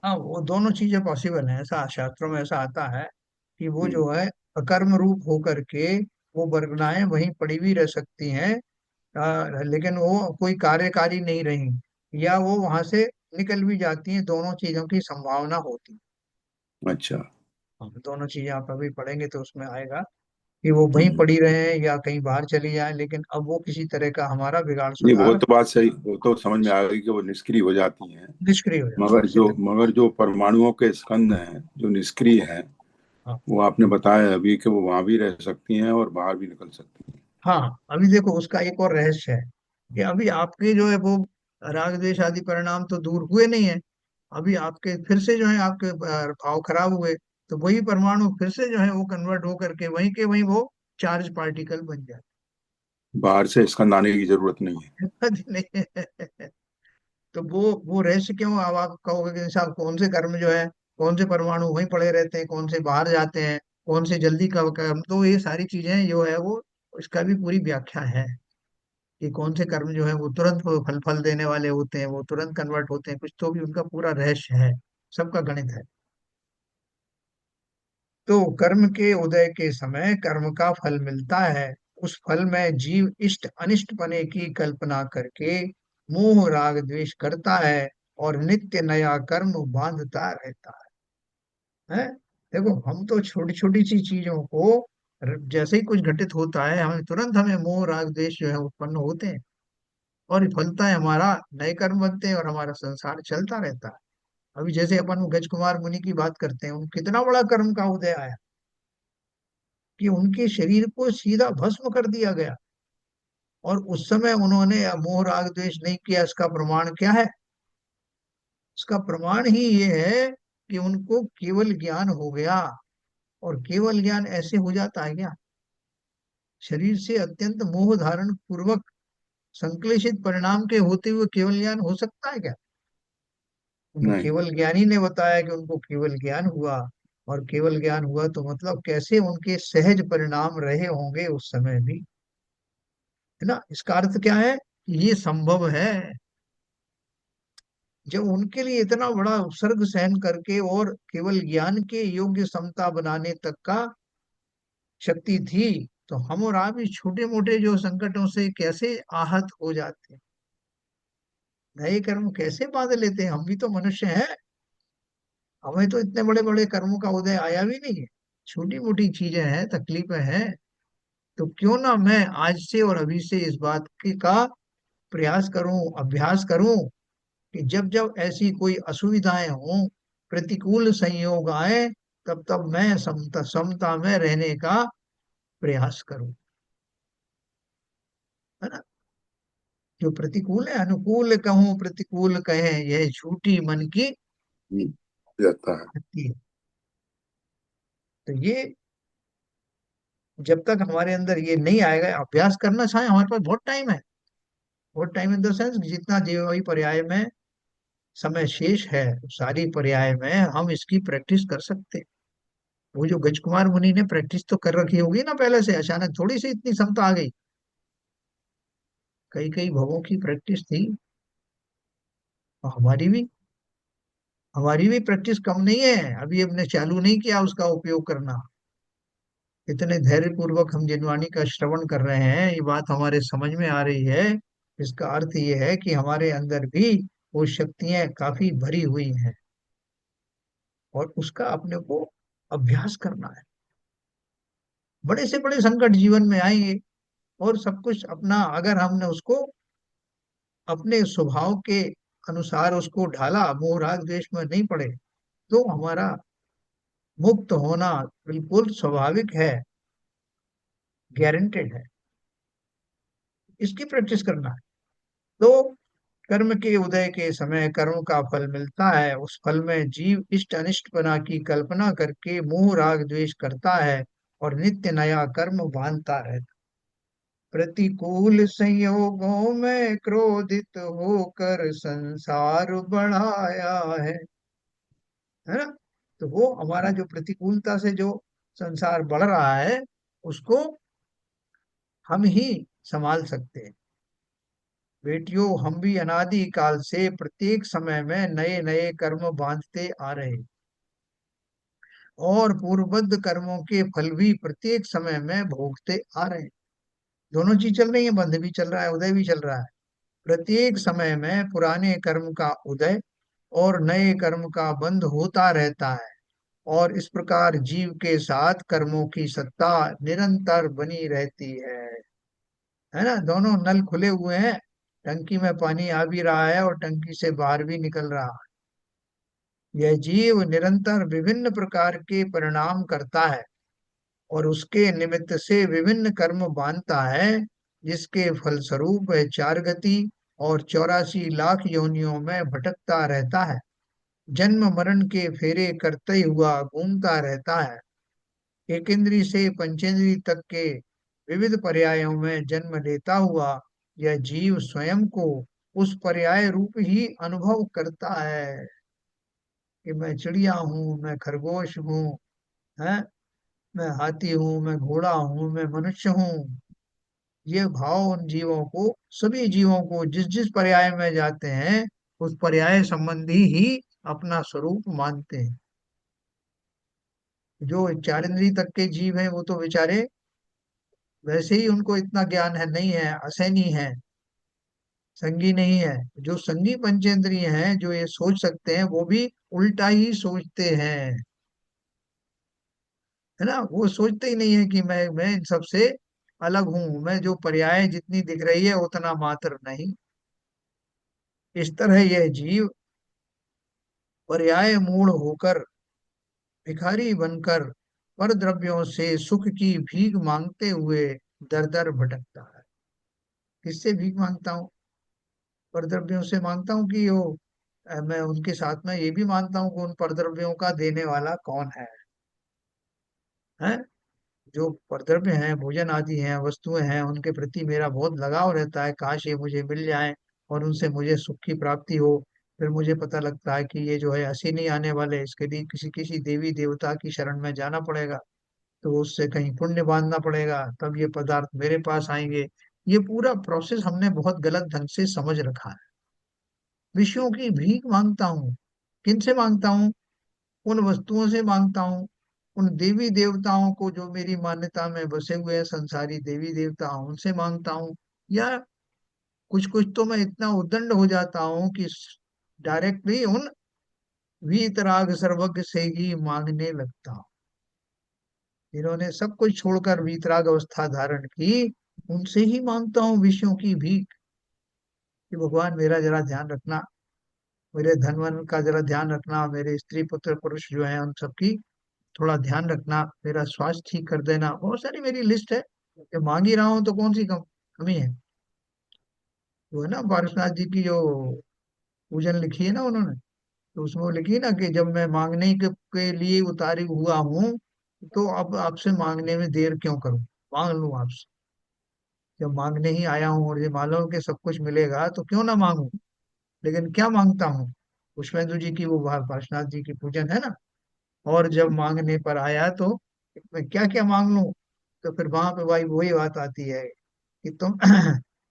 हाँ, वो दोनों चीजें पॉसिबल हैं, ऐसा शास्त्रों में ऐसा आता है कि वो हम्म। जो है अकर्म रूप होकर के वो वर्गनाएं वहीं पड़ी हुई रह सकती हैं, लेकिन वो कोई कार्यकारी नहीं रही, या वो वहां से निकल भी जाती हैं, दोनों चीजों की संभावना होती है। अच्छा। हाँ, दोनों चीजें आप अभी पढ़ेंगे तो उसमें आएगा कि वो वहीं हम्म। पड़ी रहे या कहीं बाहर चली जाए, लेकिन अब वो किसी तरह का हमारा बिगाड़ नहीं, वो सुधार तो बात सही, वो तो समझ में आ गई कि वो निष्क्रिय हो जाती हैं। निष्क्रिय हो जाती है मगर किसी तरह। मगर जो परमाणुओं के स्कंद हैं जो निष्क्रिय हैं, हाँ। वो आपने बताया अभी कि वो वहां भी रह सकती हैं और बाहर भी निकल सकती हैं। हाँ, अभी देखो उसका एक और रहस्य है कि अभी आपके जो है वो राग द्वेष आदि परिणाम तो दूर हुए नहीं है, अभी आपके फिर से जो है आपके भाव खराब हुए, तो वही परमाणु फिर से जो है वो कन्वर्ट होकर के वहीं के वहीं वो चार्ज पार्टिकल बन जाते बाहर से स्कंद आने की जरूरत नहीं है। हैं। नहीं है। तो वो रहस्य क्यों, अब आप कहोगे कि साहब कौन से कर्म जो है, कौन से परमाणु वहीं पड़े रहते हैं, कौन से बाहर जाते हैं, कौन से जल्दी का कर्म, तो ये सारी चीजें जो है वो इसका भी पूरी व्याख्या है कि कौन से कर्म जो है वो तुरंत वो फल फल देने वाले होते हैं, वो तुरंत कन्वर्ट होते हैं, कुछ तो भी उनका पूरा रहस्य है, सबका गणित है। तो कर्म के उदय के समय कर्म का फल मिलता है, उस फल में जीव इष्ट अनिष्ट पने की कल्पना करके मोह राग द्वेष करता है और नित्य नया कर्म बांधता रहता है। देखो हम तो छोटी छोटी सी चीजों को जैसे ही कुछ घटित होता है हमें तुरंत हमें मोह राग द्वेष जो है उत्पन्न होते हैं, और ये फलता है हमारा नए कर्म बनते हैं और हमारा संसार चलता रहता है। अभी जैसे अपन वो गज कुमार मुनि की बात करते हैं, उन कितना बड़ा कर्म का उदय आया कि उनके शरीर को सीधा भस्म कर दिया गया, और उस समय उन्होंने मोह राग द्वेष नहीं किया। इसका प्रमाण क्या है? इसका प्रमाण ही ये है कि उनको केवल ज्ञान हो गया, और केवल ज्ञान ऐसे हो जाता है क्या? शरीर से अत्यंत मोह धारण पूर्वक संक्लेशित परिणाम के होते हुए केवल ज्ञान हो सकता है क्या? उनको नहीं। केवल ज्ञानी ने बताया कि उनको केवल ज्ञान हुआ, और केवल ज्ञान हुआ तो मतलब कैसे उनके सहज परिणाम रहे होंगे उस समय भी, है ना? इसका अर्थ क्या है? ये संभव है जब उनके लिए इतना बड़ा उपसर्ग सहन करके और केवल ज्ञान के योग्य समता बनाने तक का शक्ति थी, तो हम और आप इस छोटे मोटे जो संकटों से कैसे आहत हो जाते हैं, नए कर्म कैसे बांध लेते हैं। हम भी तो मनुष्य हैं, हमें तो इतने बड़े बड़े कर्मों का उदय आया भी नहीं है, छोटी मोटी चीजें हैं, तकलीफें हैं। तो क्यों ना मैं आज से और अभी से इस बात का प्रयास करूं, अभ्यास करूं कि जब जब ऐसी कोई असुविधाएं हों, प्रतिकूल संयोग आए, तब तब मैं समता समता में रहने का प्रयास करूं, है ना? जो प्रतिकूल है अनुकूल कहूं प्रतिकूल कहें, यह झूठी मन की जाता है। शक्ति है। तो ये जब तक हमारे अंदर ये नहीं आएगा, अभ्यास करना चाहे हमारे पास बहुत टाइम है, बहुत टाइम इन द सेंस जितना जीवाई पर्याय में समय शेष है, सारी पर्याय में हम इसकी प्रैक्टिस कर सकते हैं। वो जो गजकुमार मुनि ने प्रैक्टिस तो कर रखी होगी ना पहले से, अचानक थोड़ी सी इतनी क्षमता आ गई, कई कई भवों की प्रैक्टिस थी। और हमारी भी प्रैक्टिस कम नहीं है, अभी हमने चालू नहीं किया उसका उपयोग करना। इतने धैर्य पूर्वक हम जिनवाणी का श्रवण कर रहे हैं, ये बात हमारे समझ में आ रही है, इसका अर्थ ये है कि हमारे अंदर भी वो शक्तियां काफी भरी हुई हैं, और उसका अपने को अभ्यास करना है। बड़े से बड़े संकट जीवन में आएंगे, और सब कुछ अपना अगर हमने उसको अपने स्वभाव के अनुसार उसको ढाला, मोह राग द्वेष में नहीं पड़े, तो हमारा मुक्त होना बिल्कुल स्वाभाविक है, गारंटेड है। इसकी प्रैक्टिस करना है। तो कर्म के उदय के समय कर्म का फल मिलता है, उस फल में जीव इष्ट अनिष्टपना की कल्पना करके मोह राग द्वेष करता है और नित्य नया कर्म बांधता रहता। प्रतिकूल संयोगों में क्रोधित होकर संसार बढ़ाया है ना। तो वो हमारा जो प्रतिकूलता से जो संसार बढ़ रहा है, उसको हम ही संभाल सकते हैं। बेटियों, हम भी अनादि काल से प्रत्येक समय में नए नए कर्म बांधते आ रहे हैं, और पूर्वबद्ध कर्मों के फल भी प्रत्येक समय में भोगते आ रहे हैं। दोनों चीज चल रही है, बंध भी चल रहा है, उदय भी चल रहा है। प्रत्येक समय में पुराने कर्म का उदय और नए कर्म का बंध होता रहता है, और इस प्रकार जीव के साथ कर्मों की सत्ता निरंतर बनी रहती है ना। दोनों नल खुले हुए हैं, टंकी में पानी आ भी रहा है और टंकी से बाहर भी निकल रहा है। यह जीव निरंतर विभिन्न प्रकार के परिणाम करता है और उसके निमित्त से विभिन्न कर्म बांधता है, जिसके फलस्वरूप वह चार गति और 84 लाख योनियों में भटकता रहता है, जन्म मरण के फेरे करते हुआ घूमता रहता है। एक इंद्री से पंचेंद्री तक के विविध पर्यायों में जन्म लेता हुआ यह जीव स्वयं को उस पर्याय रूप ही अनुभव करता है कि मैं चिड़िया हूँ, मैं खरगोश हूँ, है, मैं हाथी हूँ, मैं घोड़ा हूँ, मैं मनुष्य हूँ। ये भाव उन जीवों को, सभी जीवों को जिस जिस पर्याय में जाते हैं, उस पर्याय संबंधी ही अपना स्वरूप मानते हैं। जो चार इंद्री तक के जीव हैं, वो तो बेचारे वैसे ही उनको इतना ज्ञान है नहीं है, असहनी है, संगी नहीं है। जो संगी पंचेंद्रिय हैं, जो ये सोच सकते हैं, वो भी उल्टा ही सोचते हैं, है ना। वो सोचते ही नहीं है कि मैं इन सबसे अलग हूं, मैं जो पर्याय जितनी दिख रही है उतना मात्र नहीं। इस तरह यह जीव पर्याय मूढ़ होकर, भिखारी बनकर, पर द्रव्यों से सुख की भीख मांगते हुए दर दर भटकता है। किससे भीख मांगता हूँ? परद्रव्यों से मांगता हूँ कि वो मैं उनके साथ में ये भी मानता हूँ कि उन परद्रव्यों का देने वाला कौन है। जो परद्रव्य हैं, भोजन आदि हैं, वस्तुएं हैं, उनके प्रति मेरा बहुत लगाव रहता है, काश ये मुझे मिल जाए और उनसे मुझे सुख की प्राप्ति हो। फिर मुझे पता लगता है कि ये जो है ऐसे नहीं आने वाले, इसके लिए किसी किसी देवी देवता की शरण में जाना पड़ेगा, तो उससे कहीं पुण्य बांधना पड़ेगा, तब ये पदार्थ मेरे पास आएंगे। ये पूरा प्रोसेस हमने बहुत गलत ढंग से समझ रखा है। विषयों की भीख मांगता हूँ। किनसे मांगता हूँ? उन वस्तुओं से मांगता हूँ, उन देवी देवताओं को जो मेरी मान्यता में बसे हुए हैं, संसारी देवी देवता, उनसे मांगता हूँ। या कुछ कुछ तो मैं इतना उद्दंड हो जाता हूँ कि डायरेक्टली उन वीतराग सर्वज्ञ से ही मांगने लगता हूँ। जिन्होंने सब कुछ छोड़कर वीतराग अवस्था धारण की, उनसे ही मांगता हूँ विषयों की भीख, कि भगवान मेरा जरा ध्यान रखना, मेरे धन वन का जरा ध्यान रखना, मेरे स्त्री पुत्र पुरुष जो हैं उन सबकी थोड़ा ध्यान रखना, मेरा स्वास्थ्य ठीक कर देना। बहुत सारी मेरी लिस्ट है, कि मांग ही रहा हूँ तो कौन सी कमी है। वो है ना पारसनाथ जी की जो पूजन लिखी है ना उन्होंने, तो उसमें वो लिखी ना कि जब मैं मांगने के लिए उतारी हुआ हूँ, तो अब आपसे मांगने में देर क्यों करूं, मांग लूं आपसे। जब मांगने ही आया हूँ और ये मालूम कि सब कुछ मिलेगा, तो क्यों ना मांगू। लेकिन क्या मांगता हूँ? पुष्पेंदु जी की वो पार्श्वनाथ जी की पूजन है ना। और जब मांगने पर आया तो मैं क्या क्या मांग लूं? तो फिर वहां पे भाई वही बात आती है कि तुम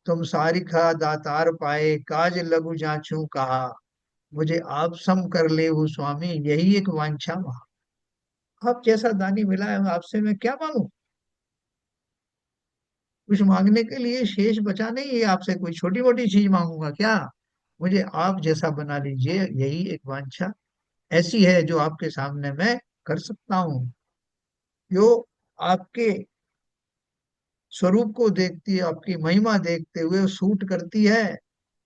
तुम सारिका दातार पाए, काज लघु जाचू कहा, मुझे आप सम कर ले हो स्वामी, यही एक वांछा वहां। आप जैसा दानी मिला है, आपसे मैं क्या मांगू? कुछ मांगने के लिए शेष बचा नहीं है, आपसे कोई छोटी मोटी चीज मांगूंगा क्या? मुझे आप जैसा बना लीजिए, यही एक वांछा ऐसी है जो आपके सामने मैं कर सकता हूँ, जो आपके स्वरूप को देखती है, आपकी महिमा देखते हुए सूट करती है।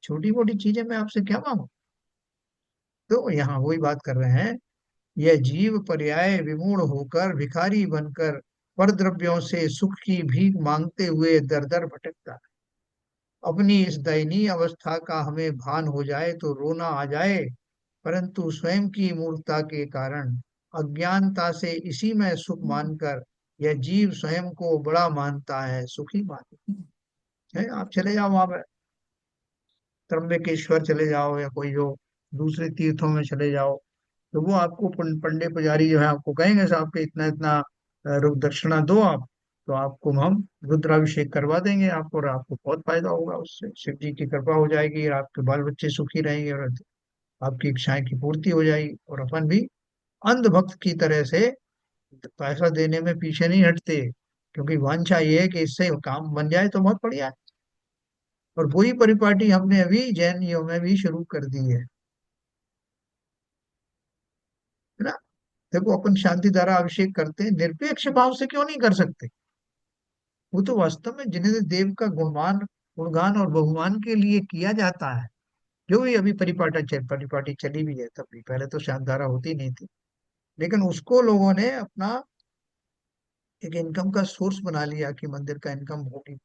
छोटी मोटी चीजें मैं आपसे क्या मांगू। तो यहाँ वही बात कर रहे हैं, यह जीव पर्याय विमूढ़ होकर भिखारी बनकर पर द्रव्यों से सुख की भीख मांगते हुए दर दर भटकता है। अपनी इस दयनीय अवस्था का हमें भान हो जाए तो रोना आ जाए, परंतु स्वयं की मूर्खता के कारण अज्ञानता से इसी में सुख मानकर यह जीव स्वयं को बड़ा मानता है, सुखी मानता है। आप चले जाओ वहां पर, त्र्यंबकेश्वर चले जाओ या कोई जो दूसरे तीर्थों में चले जाओ, तो वो आपको पंडे पुजारी जो है आपको कहेंगे साहब के इतना इतना रुक दक्षिणा दो आप, तो आपको हम रुद्राभिषेक करवा देंगे आपको, और आपको बहुत फायदा होगा उससे, शिव जी की कृपा हो जाएगी और आपके बाल बच्चे सुखी रहेंगे और आपकी इच्छाएं की पूर्ति हो जाएगी। और अपन भी अंधभक्त की तरह से पैसा देने में पीछे नहीं हटते, क्योंकि वांछा ये है कि इससे काम बन जाए तो बहुत बढ़िया है। और वही परिपाटी हमने अभी जैनियों में भी शुरू कर दी है ना। देखो अपन शांति धारा अभिषेक करते हैं, निरपेक्ष भाव से क्यों नहीं कर सकते। वो तो वास्तव में जिन्हें देव का गुणगान गुणगान और बहुमान के लिए किया जाता है। जो भी अभी परिपाटी चली भी है, तब भी पहले तो शांति धारा होती नहीं थी, लेकिन उसको लोगों ने अपना एक इनकम का सोर्स बना लिया कि मंदिर का इनकम होगी।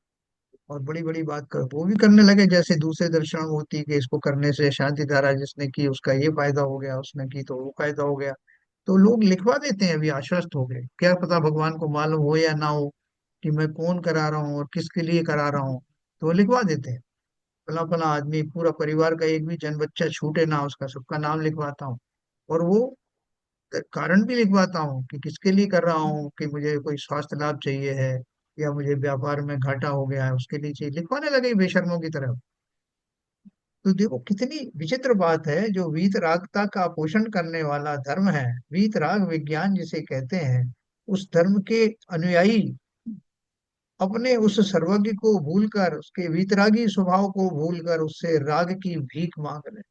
और बड़ी बड़ी बात कर वो भी करने लगे, जैसे दूसरे दर्शन होती कि इसको करने से शांति धारा जिसने की उसका ये फायदा हो गया, उसने की तो वो फायदा हो गया। तो लोग लिखवा देते हैं, अभी आश्वस्त हो गए, क्या पता भगवान को मालूम हो या ना हो कि मैं कौन करा रहा हूँ और किसके लिए करा रहा हूँ, तो वो लिखवा देते हैं। फला फला आदमी, पूरा परिवार का एक भी जन बच्चा छूटे ना उसका, सबका नाम लिखवाता हूँ। और वो कारण भी लिखवाता हूँ कि किसके लिए कर रहा हूँ, कि मुझे कोई स्वास्थ्य लाभ चाहिए है, या मुझे व्यापार में घाटा हो गया है उसके लिए चाहिए, लिखवाने लगे बेशर्मों की तरह। तो देखो कितनी विचित्र बात है, जो वीतरागता का पोषण करने वाला धर्म है, वीतराग विज्ञान जिसे कहते हैं, उस धर्म के अनुयायी अपने उस सर्वज्ञ को भूलकर, उसके वीतरागी स्वभाव को भूलकर उससे राग की भीख मांग रहे।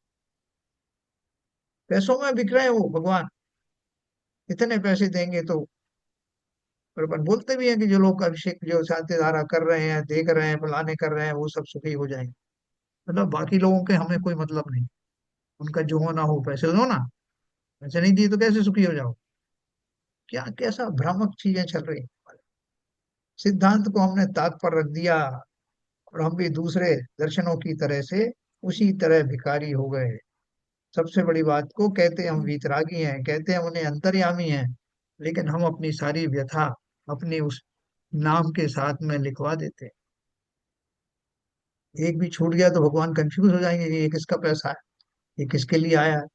पैसों में बिक रहे हैं वो भगवान, इतने पैसे देंगे तो। पर अपन बोलते भी हैं कि जो लोग अभिषेक जो शांति धारा कर रहे हैं, देख रहे हैं, फलाने कर रहे हैं, वो सब सुखी हो जाएंगे। मतलब बाकी लोगों के हमें कोई मतलब नहीं, उनका जो होना हो, पैसे लो ना, पैसे नहीं दिए तो कैसे सुखी हो जाओ। क्या कैसा भ्रामक चीजें चल रही हैं। सिद्धांत को हमने ताक पर रख दिया, और हम भी दूसरे दर्शनों की तरह से उसी तरह भिखारी हो गए। सबसे बड़ी बात को कहते हैं हम वीतरागी हैं, कहते हैं हम उन्हें अंतर्यामी हैं, लेकिन हम अपनी सारी व्यथा अपनी उस नाम के साथ में लिखवा देते हैं। एक भी छूट गया तो भगवान कंफ्यूज हो जाएंगे कि ये किसका पैसा है, ये किसके लिए आया है।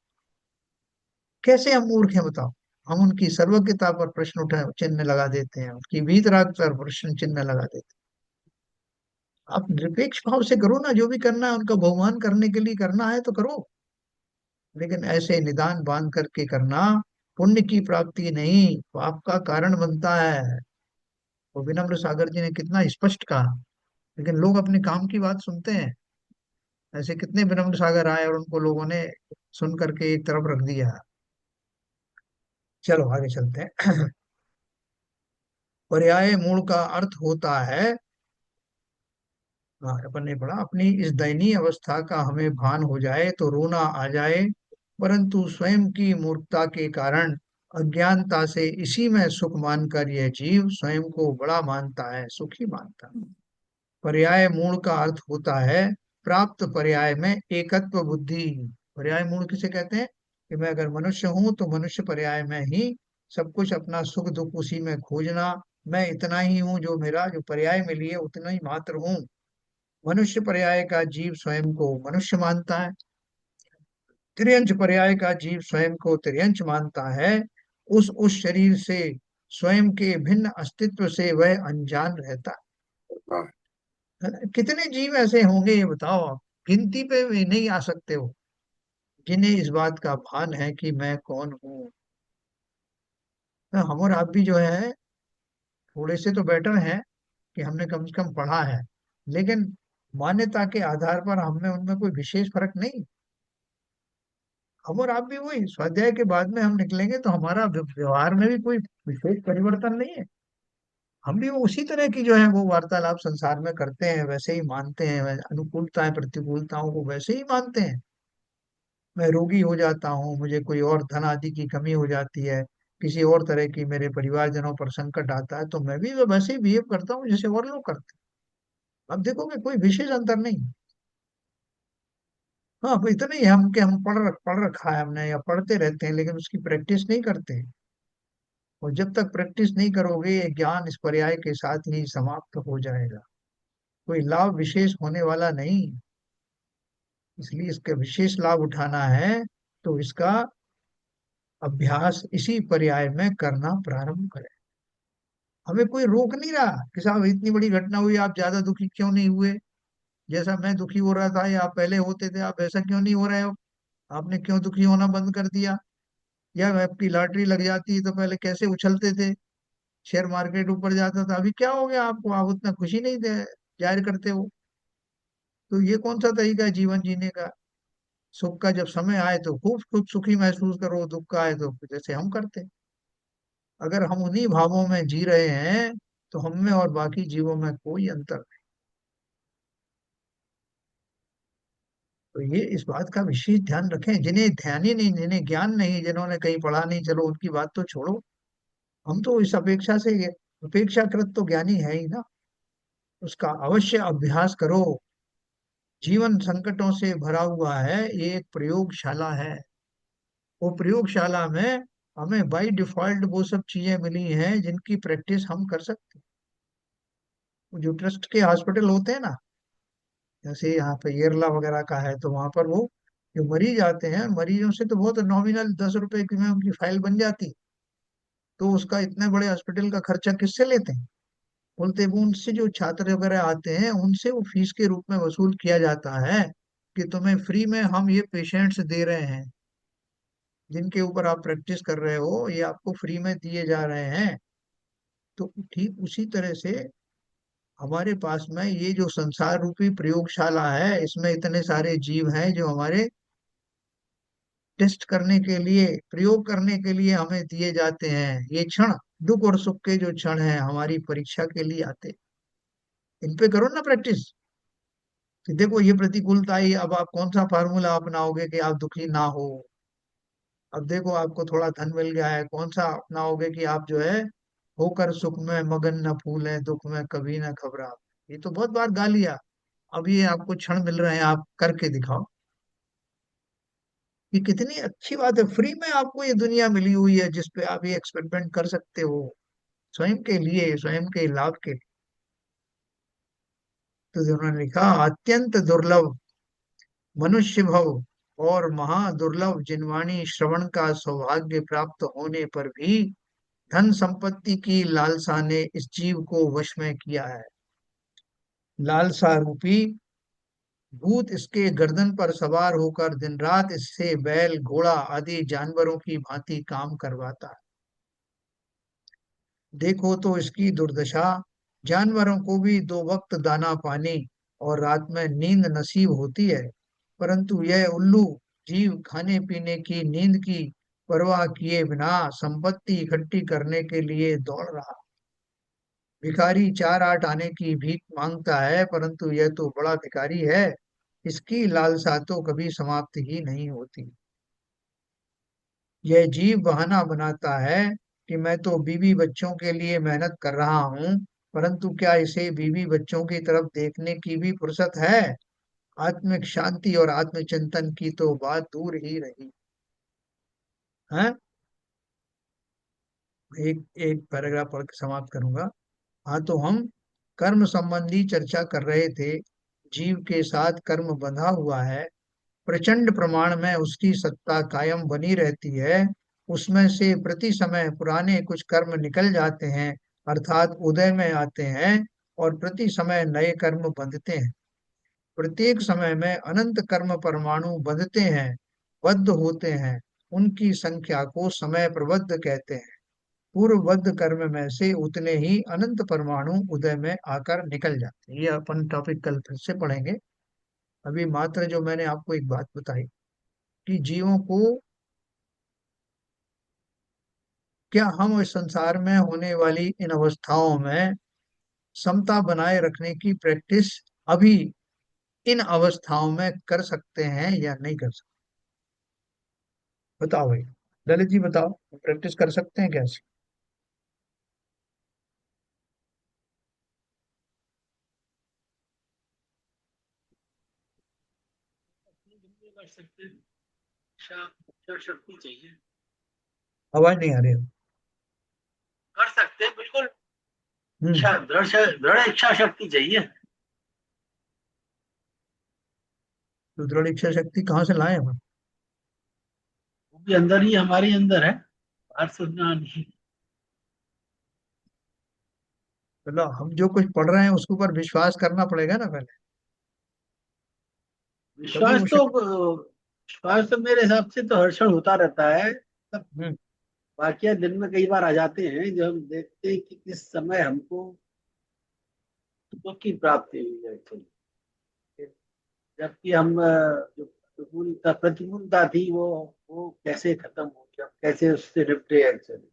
कैसे हम मूर्ख हैं बताओ। हम उनकी सर्वज्ञता पर प्रश्न उठा चिन्ह लगा देते हैं, उनकी वीतराग पर प्रश्न चिन्ह लगा देते हैं। आप निरपेक्ष भाव से करो ना, जो भी करना है उनका बहुमान करने के लिए करना है तो करो, लेकिन ऐसे निदान बांध करके करना पुण्य की प्राप्ति नहीं, पाप का कारण बनता है। वो विनम्र सागर जी ने कितना स्पष्ट कहा, लेकिन लोग अपने काम की बात सुनते हैं। ऐसे कितने विनम्र सागर आए और उनको लोगों ने सुन करके एक तरफ रख दिया। चलो आगे चलते हैं। पर्याय मूल का अर्थ होता है, हाँ अपन ने पढ़ा, अपनी इस दयनीय अवस्था का हमें भान हो जाए तो रोना आ जाए, परंतु स्वयं की मूर्खता के कारण अज्ञानता से इसी में सुख मानकर यह जीव स्वयं को बड़ा मानता है, सुखी मानता है। पर्याय मूल का अर्थ होता है प्राप्त पर्याय में एकत्व बुद्धि। पर्याय मूल किसे कहते हैं, कि मैं अगर मनुष्य हूं तो मनुष्य पर्याय में ही सब कुछ, अपना सुख दुख उसी में खोजना, मैं इतना ही हूँ, जो मेरा जो पर्याय मिली है उतना ही मात्र हूँ। मनुष्य पर्याय का जीव स्वयं को मनुष्य मानता है, त्रियंच पर्याय का जीव स्वयं को त्रियंच मानता है। उस शरीर से, स्वयं के भिन्न अस्तित्व से वह अनजान रहता हाँ। है ना? कितने जीव ऐसे होंगे ये बताओ आप, गिनती पे भी नहीं आ सकते हो, जिन्हें इस बात का भान है कि मैं कौन हूँ। तो हम और आप भी जो है थोड़े से तो बेटर हैं, कि हमने कम से कम पढ़ा है, लेकिन मान्यता के आधार पर हमें उनमें कोई विशेष फर्क नहीं। हम और आप भी वही स्वाध्याय के बाद में हम निकलेंगे तो हमारा व्यवहार में भी कोई विशेष परिवर्तन नहीं है। हम भी वो उसी तरह की जो है वो वार्तालाप संसार में करते हैं, वैसे ही मानते हैं, अनुकूलताएं प्रतिकूलताओं को वैसे ही मानते हैं। मैं रोगी हो जाता हूँ, मुझे कोई और धन आदि की कमी हो जाती है, किसी और तरह की मेरे परिवारजनों पर संकट आता है, तो मैं भी वैसे ही बिहेव करता हूँ जैसे और लोग करते हैं। अब देखोगे कोई विशेष अंतर नहीं। हाँ, वो इतना ही है हम कि हम पढ़ रखा है हमने या पढ़ते रहते हैं, लेकिन उसकी प्रैक्टिस नहीं करते। और जब तक प्रैक्टिस नहीं करोगे ये ज्ञान इस पर्याय के साथ ही समाप्त हो जाएगा, कोई लाभ विशेष होने वाला नहीं। इसलिए इसका विशेष लाभ उठाना है तो इसका अभ्यास इसी पर्याय में करना प्रारंभ करें। हमें कोई रोक नहीं रहा कि साहब इतनी बड़ी घटना हुई, आप ज्यादा दुखी क्यों नहीं हुए? जैसा मैं दुखी हो रहा था या आप पहले होते थे, आप ऐसा क्यों नहीं हो रहे हो? आपने क्यों दुखी होना बंद कर दिया? या आपकी लॉटरी लग जाती तो पहले कैसे उछलते थे, शेयर मार्केट ऊपर जाता था, अभी क्या हो गया आपको, आप उतना खुशी नहीं दे जाहिर करते हो? तो ये कौन सा तरीका है जीवन जीने का? सुख का जब समय आए तो खूब खुद सुखी महसूस करो, दुख का आए तो जैसे हम करते हैं। अगर हम उन्हीं भावों में जी रहे हैं तो हम में और बाकी जीवों में कोई अंतर नहीं। तो ये इस बात का विशेष ध्यान रखें, जिन्हें ध्यान ही नहीं, जिन्हें ज्ञान नहीं, जिन्होंने कहीं पढ़ा नहीं, चलो उनकी बात तो छोड़ो। हम तो इस अपेक्षा से अपेक्षाकृत तो ज्ञानी है ही ना। उसका अवश्य अभ्यास करो। जीवन संकटों से भरा हुआ है, ये एक प्रयोगशाला है। वो प्रयोगशाला में हमें बाय डिफॉल्ट वो सब चीजें मिली हैं जिनकी प्रैक्टिस हम कर सकते हैं। जो ट्रस्ट के हॉस्पिटल होते हैं ना, जैसे यहाँ पे येरला वगैरह का है, तो वहां पर वो जो मरीज आते हैं, मरीजों से तो बहुत नॉमिनल 10 रुपए की में उनकी फाइल बन जाती। तो उसका इतने बड़े हॉस्पिटल का खर्चा किससे लेते हैं? बोलते वो उनसे जो छात्र वगैरह आते हैं उनसे वो फीस के रूप में वसूल किया जाता है कि तुम्हें फ्री में हम ये पेशेंट्स दे रहे हैं, जिनके ऊपर आप प्रैक्टिस कर रहे हो, ये आपको फ्री में दिए जा रहे हैं। तो ठीक उसी तरह से हमारे पास में ये जो संसार रूपी प्रयोगशाला है, इसमें इतने सारे जीव हैं जो हमारे टेस्ट करने के लिए, प्रयोग करने के लिए हमें दिए जाते हैं। ये क्षण, दुख और सुख के जो क्षण हैं, हमारी परीक्षा के लिए आते हैं। इन पे करो ना प्रैक्टिस कि देखो ये प्रतिकूलता आई, अब आप कौन सा फार्मूला अपनाओगे कि आप दुखी ना हो? अब देखो आपको थोड़ा धन मिल गया है, कौन सा अपनाओगे कि आप जो है होकर सुख में मगन न फूलें, दुख में कभी न घबरा। ये तो बहुत बार गा लिया। अब ये आपको क्षण मिल रहे हैं, आप करके दिखाओ। ये कितनी अच्छी बात है, फ्री में आपको ये दुनिया मिली हुई है जिसपे आप ये एक्सपेरिमेंट कर सकते हो, स्वयं के लिए, स्वयं के लाभ के लिए। तो उन्होंने लिखा, अत्यंत दुर्लभ मनुष्य भव और महादुर्लभ जिनवाणी श्रवण का सौभाग्य प्राप्त होने पर भी धन संपत्ति की लालसा ने इस जीव को वश में किया है। लालसा रूपी भूत इसके गर्दन पर सवार होकर दिन रात इससे बैल घोड़ा आदि जानवरों की भांति काम करवाता है। देखो तो इसकी दुर्दशा, जानवरों को भी दो वक्त दाना पानी और रात में नींद नसीब होती है, परंतु यह उल्लू जीव खाने पीने की, नींद की परवाह किए बिना संपत्ति इकट्ठी करने के लिए दौड़ रहा। भिखारी 4 8 आने की भीख मांगता है, परंतु यह तो बड़ा भिखारी है, इसकी लालसा तो कभी समाप्त ही नहीं होती। यह जीव बहाना बनाता है कि मैं तो बीवी बच्चों के लिए मेहनत कर रहा हूँ, परंतु क्या इसे बीवी बच्चों की तरफ देखने की भी फुर्सत है? आत्मिक शांति और आत्मचिंतन की तो बात दूर ही रही है। एक एक पैराग्राफ पढ़ के समाप्त करूंगा। हाँ, तो हम कर्म संबंधी चर्चा कर रहे थे। जीव के साथ कर्म बंधा हुआ है, प्रचंड प्रमाण में उसकी सत्ता कायम बनी रहती है। उसमें से प्रति समय पुराने कुछ कर्म निकल जाते हैं, अर्थात उदय में आते हैं, और प्रति समय नए कर्म बंधते हैं। प्रत्येक समय में अनंत कर्म परमाणु बंधते हैं, बद्ध होते हैं। उनकी संख्या को समय प्रबद्ध कहते हैं। पूर्वबद्ध कर्म में से उतने ही अनंत परमाणु उदय में आकर निकल जाते हैं। ये अपन टॉपिक कल फिर से पढ़ेंगे। अभी मात्र जो मैंने आपको एक बात बताई कि जीवों को, क्या हम इस संसार में होने वाली इन अवस्थाओं में समता बनाए रखने की प्रैक्टिस अभी इन अवस्थाओं में कर सकते हैं या नहीं कर सकते? बताओ भाई, ललित जी बताओ, प्रैक्टिस कर सकते हैं कैसे? कर सकते हैं। इच्छा इच्छा शक्ति चाहिए। आवाज नहीं आ रही है। कर सकते हैं बिल्कुल। हम्म। इच्छा दृढ़ इच्छा शक्ति चाहिए। तो दृढ़ इच्छा शक्ति कहाँ से लाए हम? वो भी अंदर ही, हमारे अंदर है, बाहर से ना नहीं। मतलब हम जो कुछ पढ़ रहे हैं उसके ऊपर विश्वास करना पड़ेगा ना पहले, तभी विश्वास वो तो शक्ति। विश्वास तो मेरे हिसाब से तो हर क्षण होता रहता है। सब हम्म। वाकया दिन में कई बार आ जाते हैं जब हम देखते हैं कि किस समय हमको सुख की प्राप्ति हुई है actually। जबकि हम जो प्रतिकूलता थी वो कैसे खत्म हो गया, कैसे उससे निपटे एक्चुअली।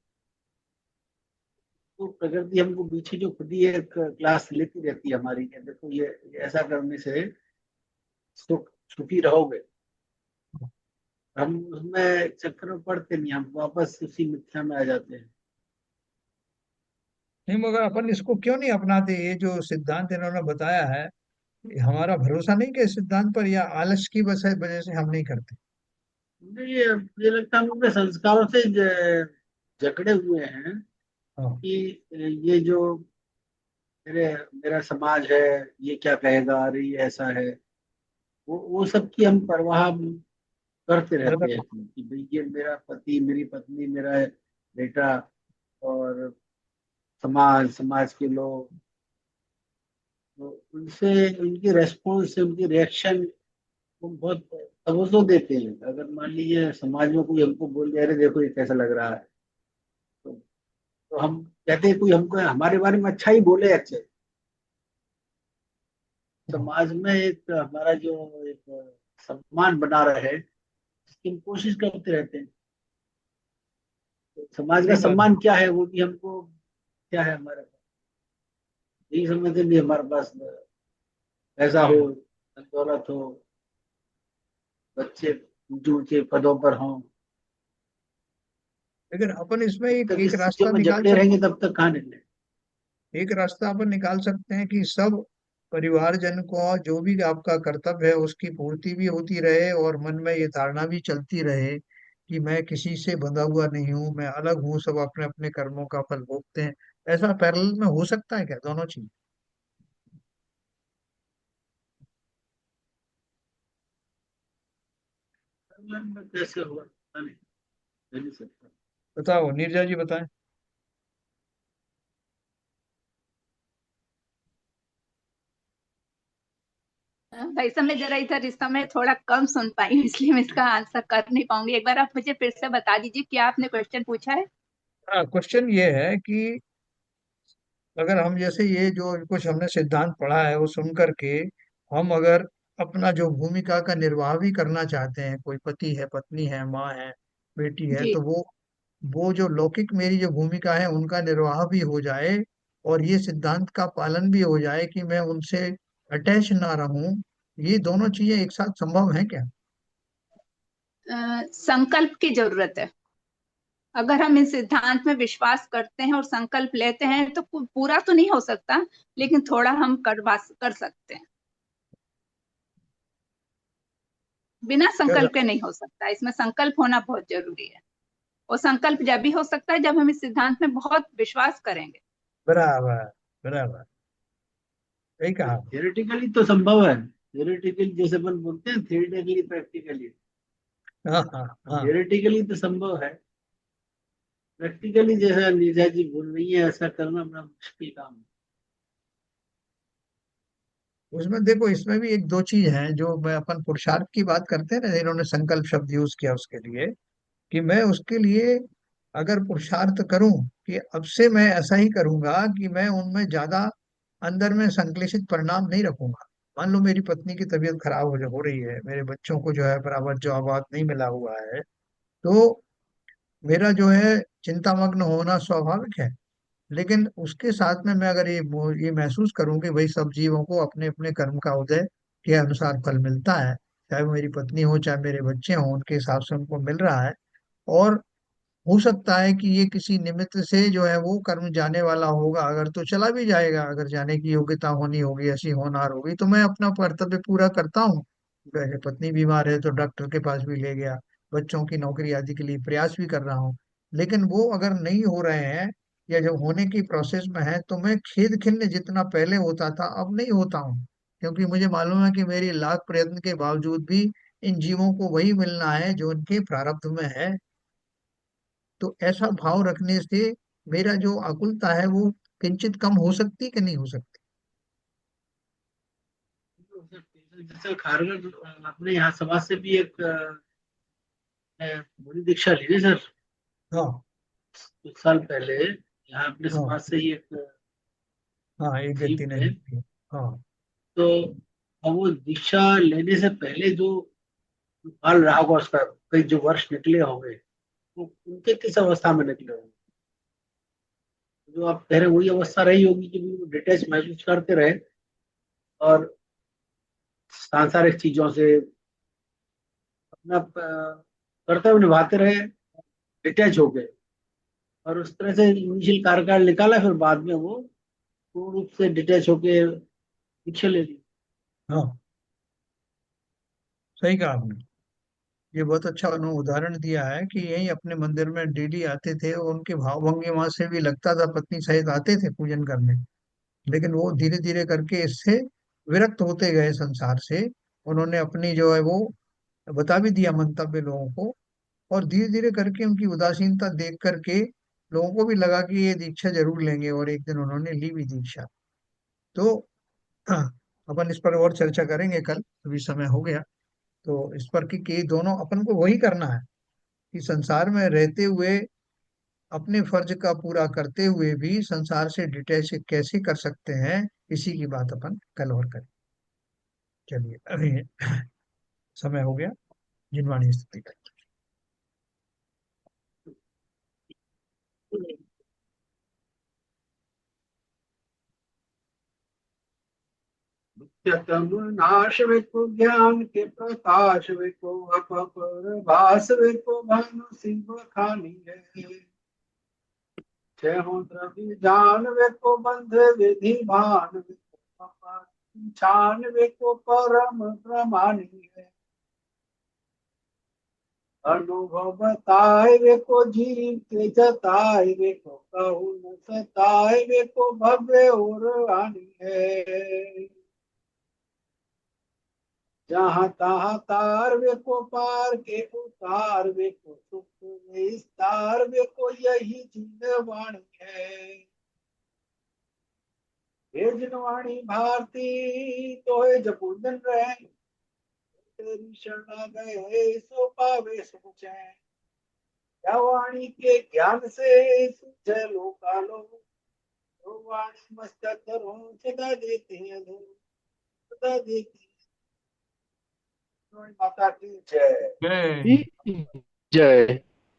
तो प्रकृति हमको पीछे जो खुद ही एक क्लास लेती रहती है हमारी कि देखो ये ऐसा करने से सुखी रहोगे। हम उसमें चक्कर में पड़ते नहीं, हम वापस उसी मिथ्या में आ जाते हैं। नहीं, मगर अपन इसको क्यों नहीं अपनाते? ये जो सिद्धांत इन्होंने बताया है, ये हमारा भरोसा नहीं कि इस सिद्धांत पर, या आलस की वजह से हम नहीं करते? मुझे ये लगता है हम अपने संस्कारों से जकड़े हुए हैं हाँ। कि ये जो मेरे मेरा समाज है, ये क्या कहेगा, अरे ये ऐसा है। वो सब की हम परवाह करते रहते मतलब हैं कि भाई ये मेरा पति, मेरी पत्नी, मेरा बेटा, और समाज के लोग, तो उनसे, उनकी रेस्पॉन्स से, उनकी रिएक्शन वो बहुत तवज्जो देते हैं। अगर मान लीजिए समाज में कोई हमको बोल दे अरे देखो ये कैसा लग रहा है, तो हम कहते हैं कोई हमको हमारे बारे में अच्छा ही बोले अच्छे। समाज में एक हमारा जो एक सम्मान बना रहे, इसकी हम कोशिश करते रहते हैं। तो समाज का सही बात सम्मान क्या है वो भी हमको, क्या है हमारे पास, यही समझते भी हमारे पास पैसा है। हो, दौलत हो, बच्चे ऊंचे ऊंचे पदों पर हों। लेकिन अपन इसमें जब एक तक एक इस रास्ता चीजों में निकाल जकड़े सकते रहेंगे तब तक कहाँ निकले। एक रास्ता अपन निकाल सकते हैं कि सब परिवारजन को जो भी आपका कर्तव्य है उसकी पूर्ति भी होती रहे, और मन में ये धारणा भी चलती रहे कि मैं किसी से बंधा हुआ नहीं हूँ, मैं अलग हूँ, सब अपने अपने कर्मों का फल भोगते हैं। ऐसा पैरेलल में हो सकता है क्या, दोनों चीज? कैसे होगा पता नहीं, कह नहीं सकता। बताओ, नीरजा जी बताएं। भाई साहब, मैं जरा इधर इस समय थोड़ा कम सुन पाई हूँ, इसलिए मैं इसका आंसर कर नहीं पाऊंगी। एक बार आप मुझे फिर से बता दीजिए, क्या आपने क्वेश्चन पूछा है? हाँ, क्वेश्चन ये है कि अगर हम जैसे ये जो कुछ हमने सिद्धांत पढ़ा है वो सुन करके, हम अगर अपना जो भूमिका का निर्वाह भी करना चाहते हैं, कोई पति है, पत्नी है, माँ है, बेटी है, जी। तो वो जो लौकिक मेरी जो भूमिका है उनका निर्वाह भी हो जाए, और ये सिद्धांत का पालन भी हो जाए कि मैं उनसे अटैच ना रहूं, ये दोनों चीजें एक साथ संभव है क्या? संकल्प की जरूरत है। अगर हम इस सिद्धांत में विश्वास करते हैं और संकल्प लेते हैं तो पूरा तो नहीं हो सकता, लेकिन थोड़ा हम कर सकते हैं। बिना कर संकल्प के नहीं हो सकता, इसमें संकल्प होना बहुत जरूरी है। और संकल्प जब भी हो सकता है जब हम इस सिद्धांत में बहुत विश्वास करेंगे। बराबर, बराबर, सही कहा। थियोरेटिकली तो संभव है, थियोरेटिकली जैसे अपन बोलते हैं, थियोरेटिकली प्रैक्टिकली। हाँ, हाँ, हाँ। थियोरेटिकली तो संभव है, प्रैक्टिकली जैसा नीरजा जी बोल रही है ऐसा करना बड़ा मुश्किल काम है। उसमें देखो, इसमें भी एक दो चीज है जो मैं, अपन पुरुषार्थ की बात करते हैं ना, इन्होंने संकल्प शब्द यूज किया उसके लिए, कि मैं उसके लिए अगर पुरुषार्थ करूं कि अब से मैं ऐसा ही करूंगा कि मैं उनमें ज्यादा अंदर में संश्लेषित परिणाम नहीं रखूंगा, मान लो मेरी पत्नी की तबीयत खराब हो रही है, मेरे बच्चों को जो है बराबर जॉब वाब नहीं मिला हुआ है, तो मेरा जो है चिंतामग्न होना स्वाभाविक है। लेकिन उसके साथ में मैं अगर ये महसूस करूं कि भाई सब जीवों को अपने अपने कर्म का उदय के अनुसार फल मिलता है, चाहे वो मेरी पत्नी हो चाहे मेरे बच्चे हों, उनके हिसाब से उनको मिल रहा है, और हो सकता है कि ये किसी निमित्त से जो है वो कर्म जाने वाला होगा, अगर तो चला भी जाएगा, अगर जाने की योग्यता होनी होगी, ऐसी होनहार होगी, तो मैं अपना कर्तव्य पूरा करता हूँ। वैसे पत्नी बीमार है तो डॉक्टर के पास भी ले गया, बच्चों की नौकरी आदि के लिए प्रयास भी कर रहा हूँ। लेकिन वो अगर नहीं हो रहे हैं या जब होने की प्रोसेस में है, तो मैं खेद खिन्न जितना पहले होता था अब नहीं होता हूँ, क्योंकि मुझे मालूम है कि मेरी लाख प्रयत्न के बावजूद भी इन जीवों को वही मिलना है जो उनके प्रारब्ध में है। तो ऐसा भाव रखने से मेरा जो आकुलता है वो किंचित कम हो सकती कि नहीं हो सकती? जैसे खारगर अपने यहाँ समाज से भी एक बड़ी दीक्षा ली थी सर, हाँ। कुछ साल पहले। यहाँ अपने हाँ। समाज से ही एक हाँ, एक जीव व्यक्ति ने थे। ली थी। हाँ। तो अब वो दीक्षा लेने से पहले जो काल रहा होगा उसका, कई जो वर्ष निकले होंगे, वो उनके किस अवस्था में निकले होंगे? जो आप कह रहे हैं वही अवस्था रही होगी कि वो डिटेच महसूस करते रहे और सांसारिक चीजों से अपना कर्तव्य निभाते रहे, डिटैच हो गए, और उस तरह से इनिशियल कार्यकाल निकाला, फिर बाद में वो पूर्ण रूप से डिटैच होके दीक्षा ले ली। हाँ, सही कहा आपने। ये बहुत अच्छा उदाहरण दिया है कि यही अपने मंदिर में डेली आते थे, और उनके भाव भंगिमा से भी लगता था पत्नी सहित आते थे पूजन करने। लेकिन वो धीरे धीरे करके इससे विरक्त होते गए संसार से। उन्होंने अपनी जो है वो बता भी दिया मंतव्य लोगों को, और धीरे धीरे करके उनकी उदासीनता देख करके लोगों को भी लगा कि ये दीक्षा जरूर लेंगे, और एक दिन उन्होंने ली भी दीक्षा। तो अपन इस पर और चर्चा करेंगे कल, अभी समय हो गया। तो इस पर कि दोनों अपन को वही करना है कि संसार में रहते हुए अपने फर्ज का पूरा करते हुए भी संसार से डिटैच कैसे कर सकते हैं, इसी की बात अपन कल और करें। चलिए, अभी समय हो गया। जिनवाणी स्थिति का। नित्यतम नाश विको ज्ञान के प्रकाश विको अपर भास विको भानु सिंह खानी है। छह द्रव्य जान विको बंध विधि भान विको अपर छान विको परम प्रमाणी है। अनुभव बताए वे को जीव के जताए वे को कहु न सताए वे को भव्य और रानी है। जहाँ तहाँ तार वे को पार के उतार वे को सुख विस्तार वे को यही जिनवाणी है। हे जिनवाणी भारती तो है जपूंदन रहे, तेरी शरण गए सो पावे सुख चैन। क्या वाणी के ज्ञान से सुझे लोकालो, तो वाणी मस्तक धरो सदा देते हैं धरो, सदा देते हैं। माता की जय। जय। जय।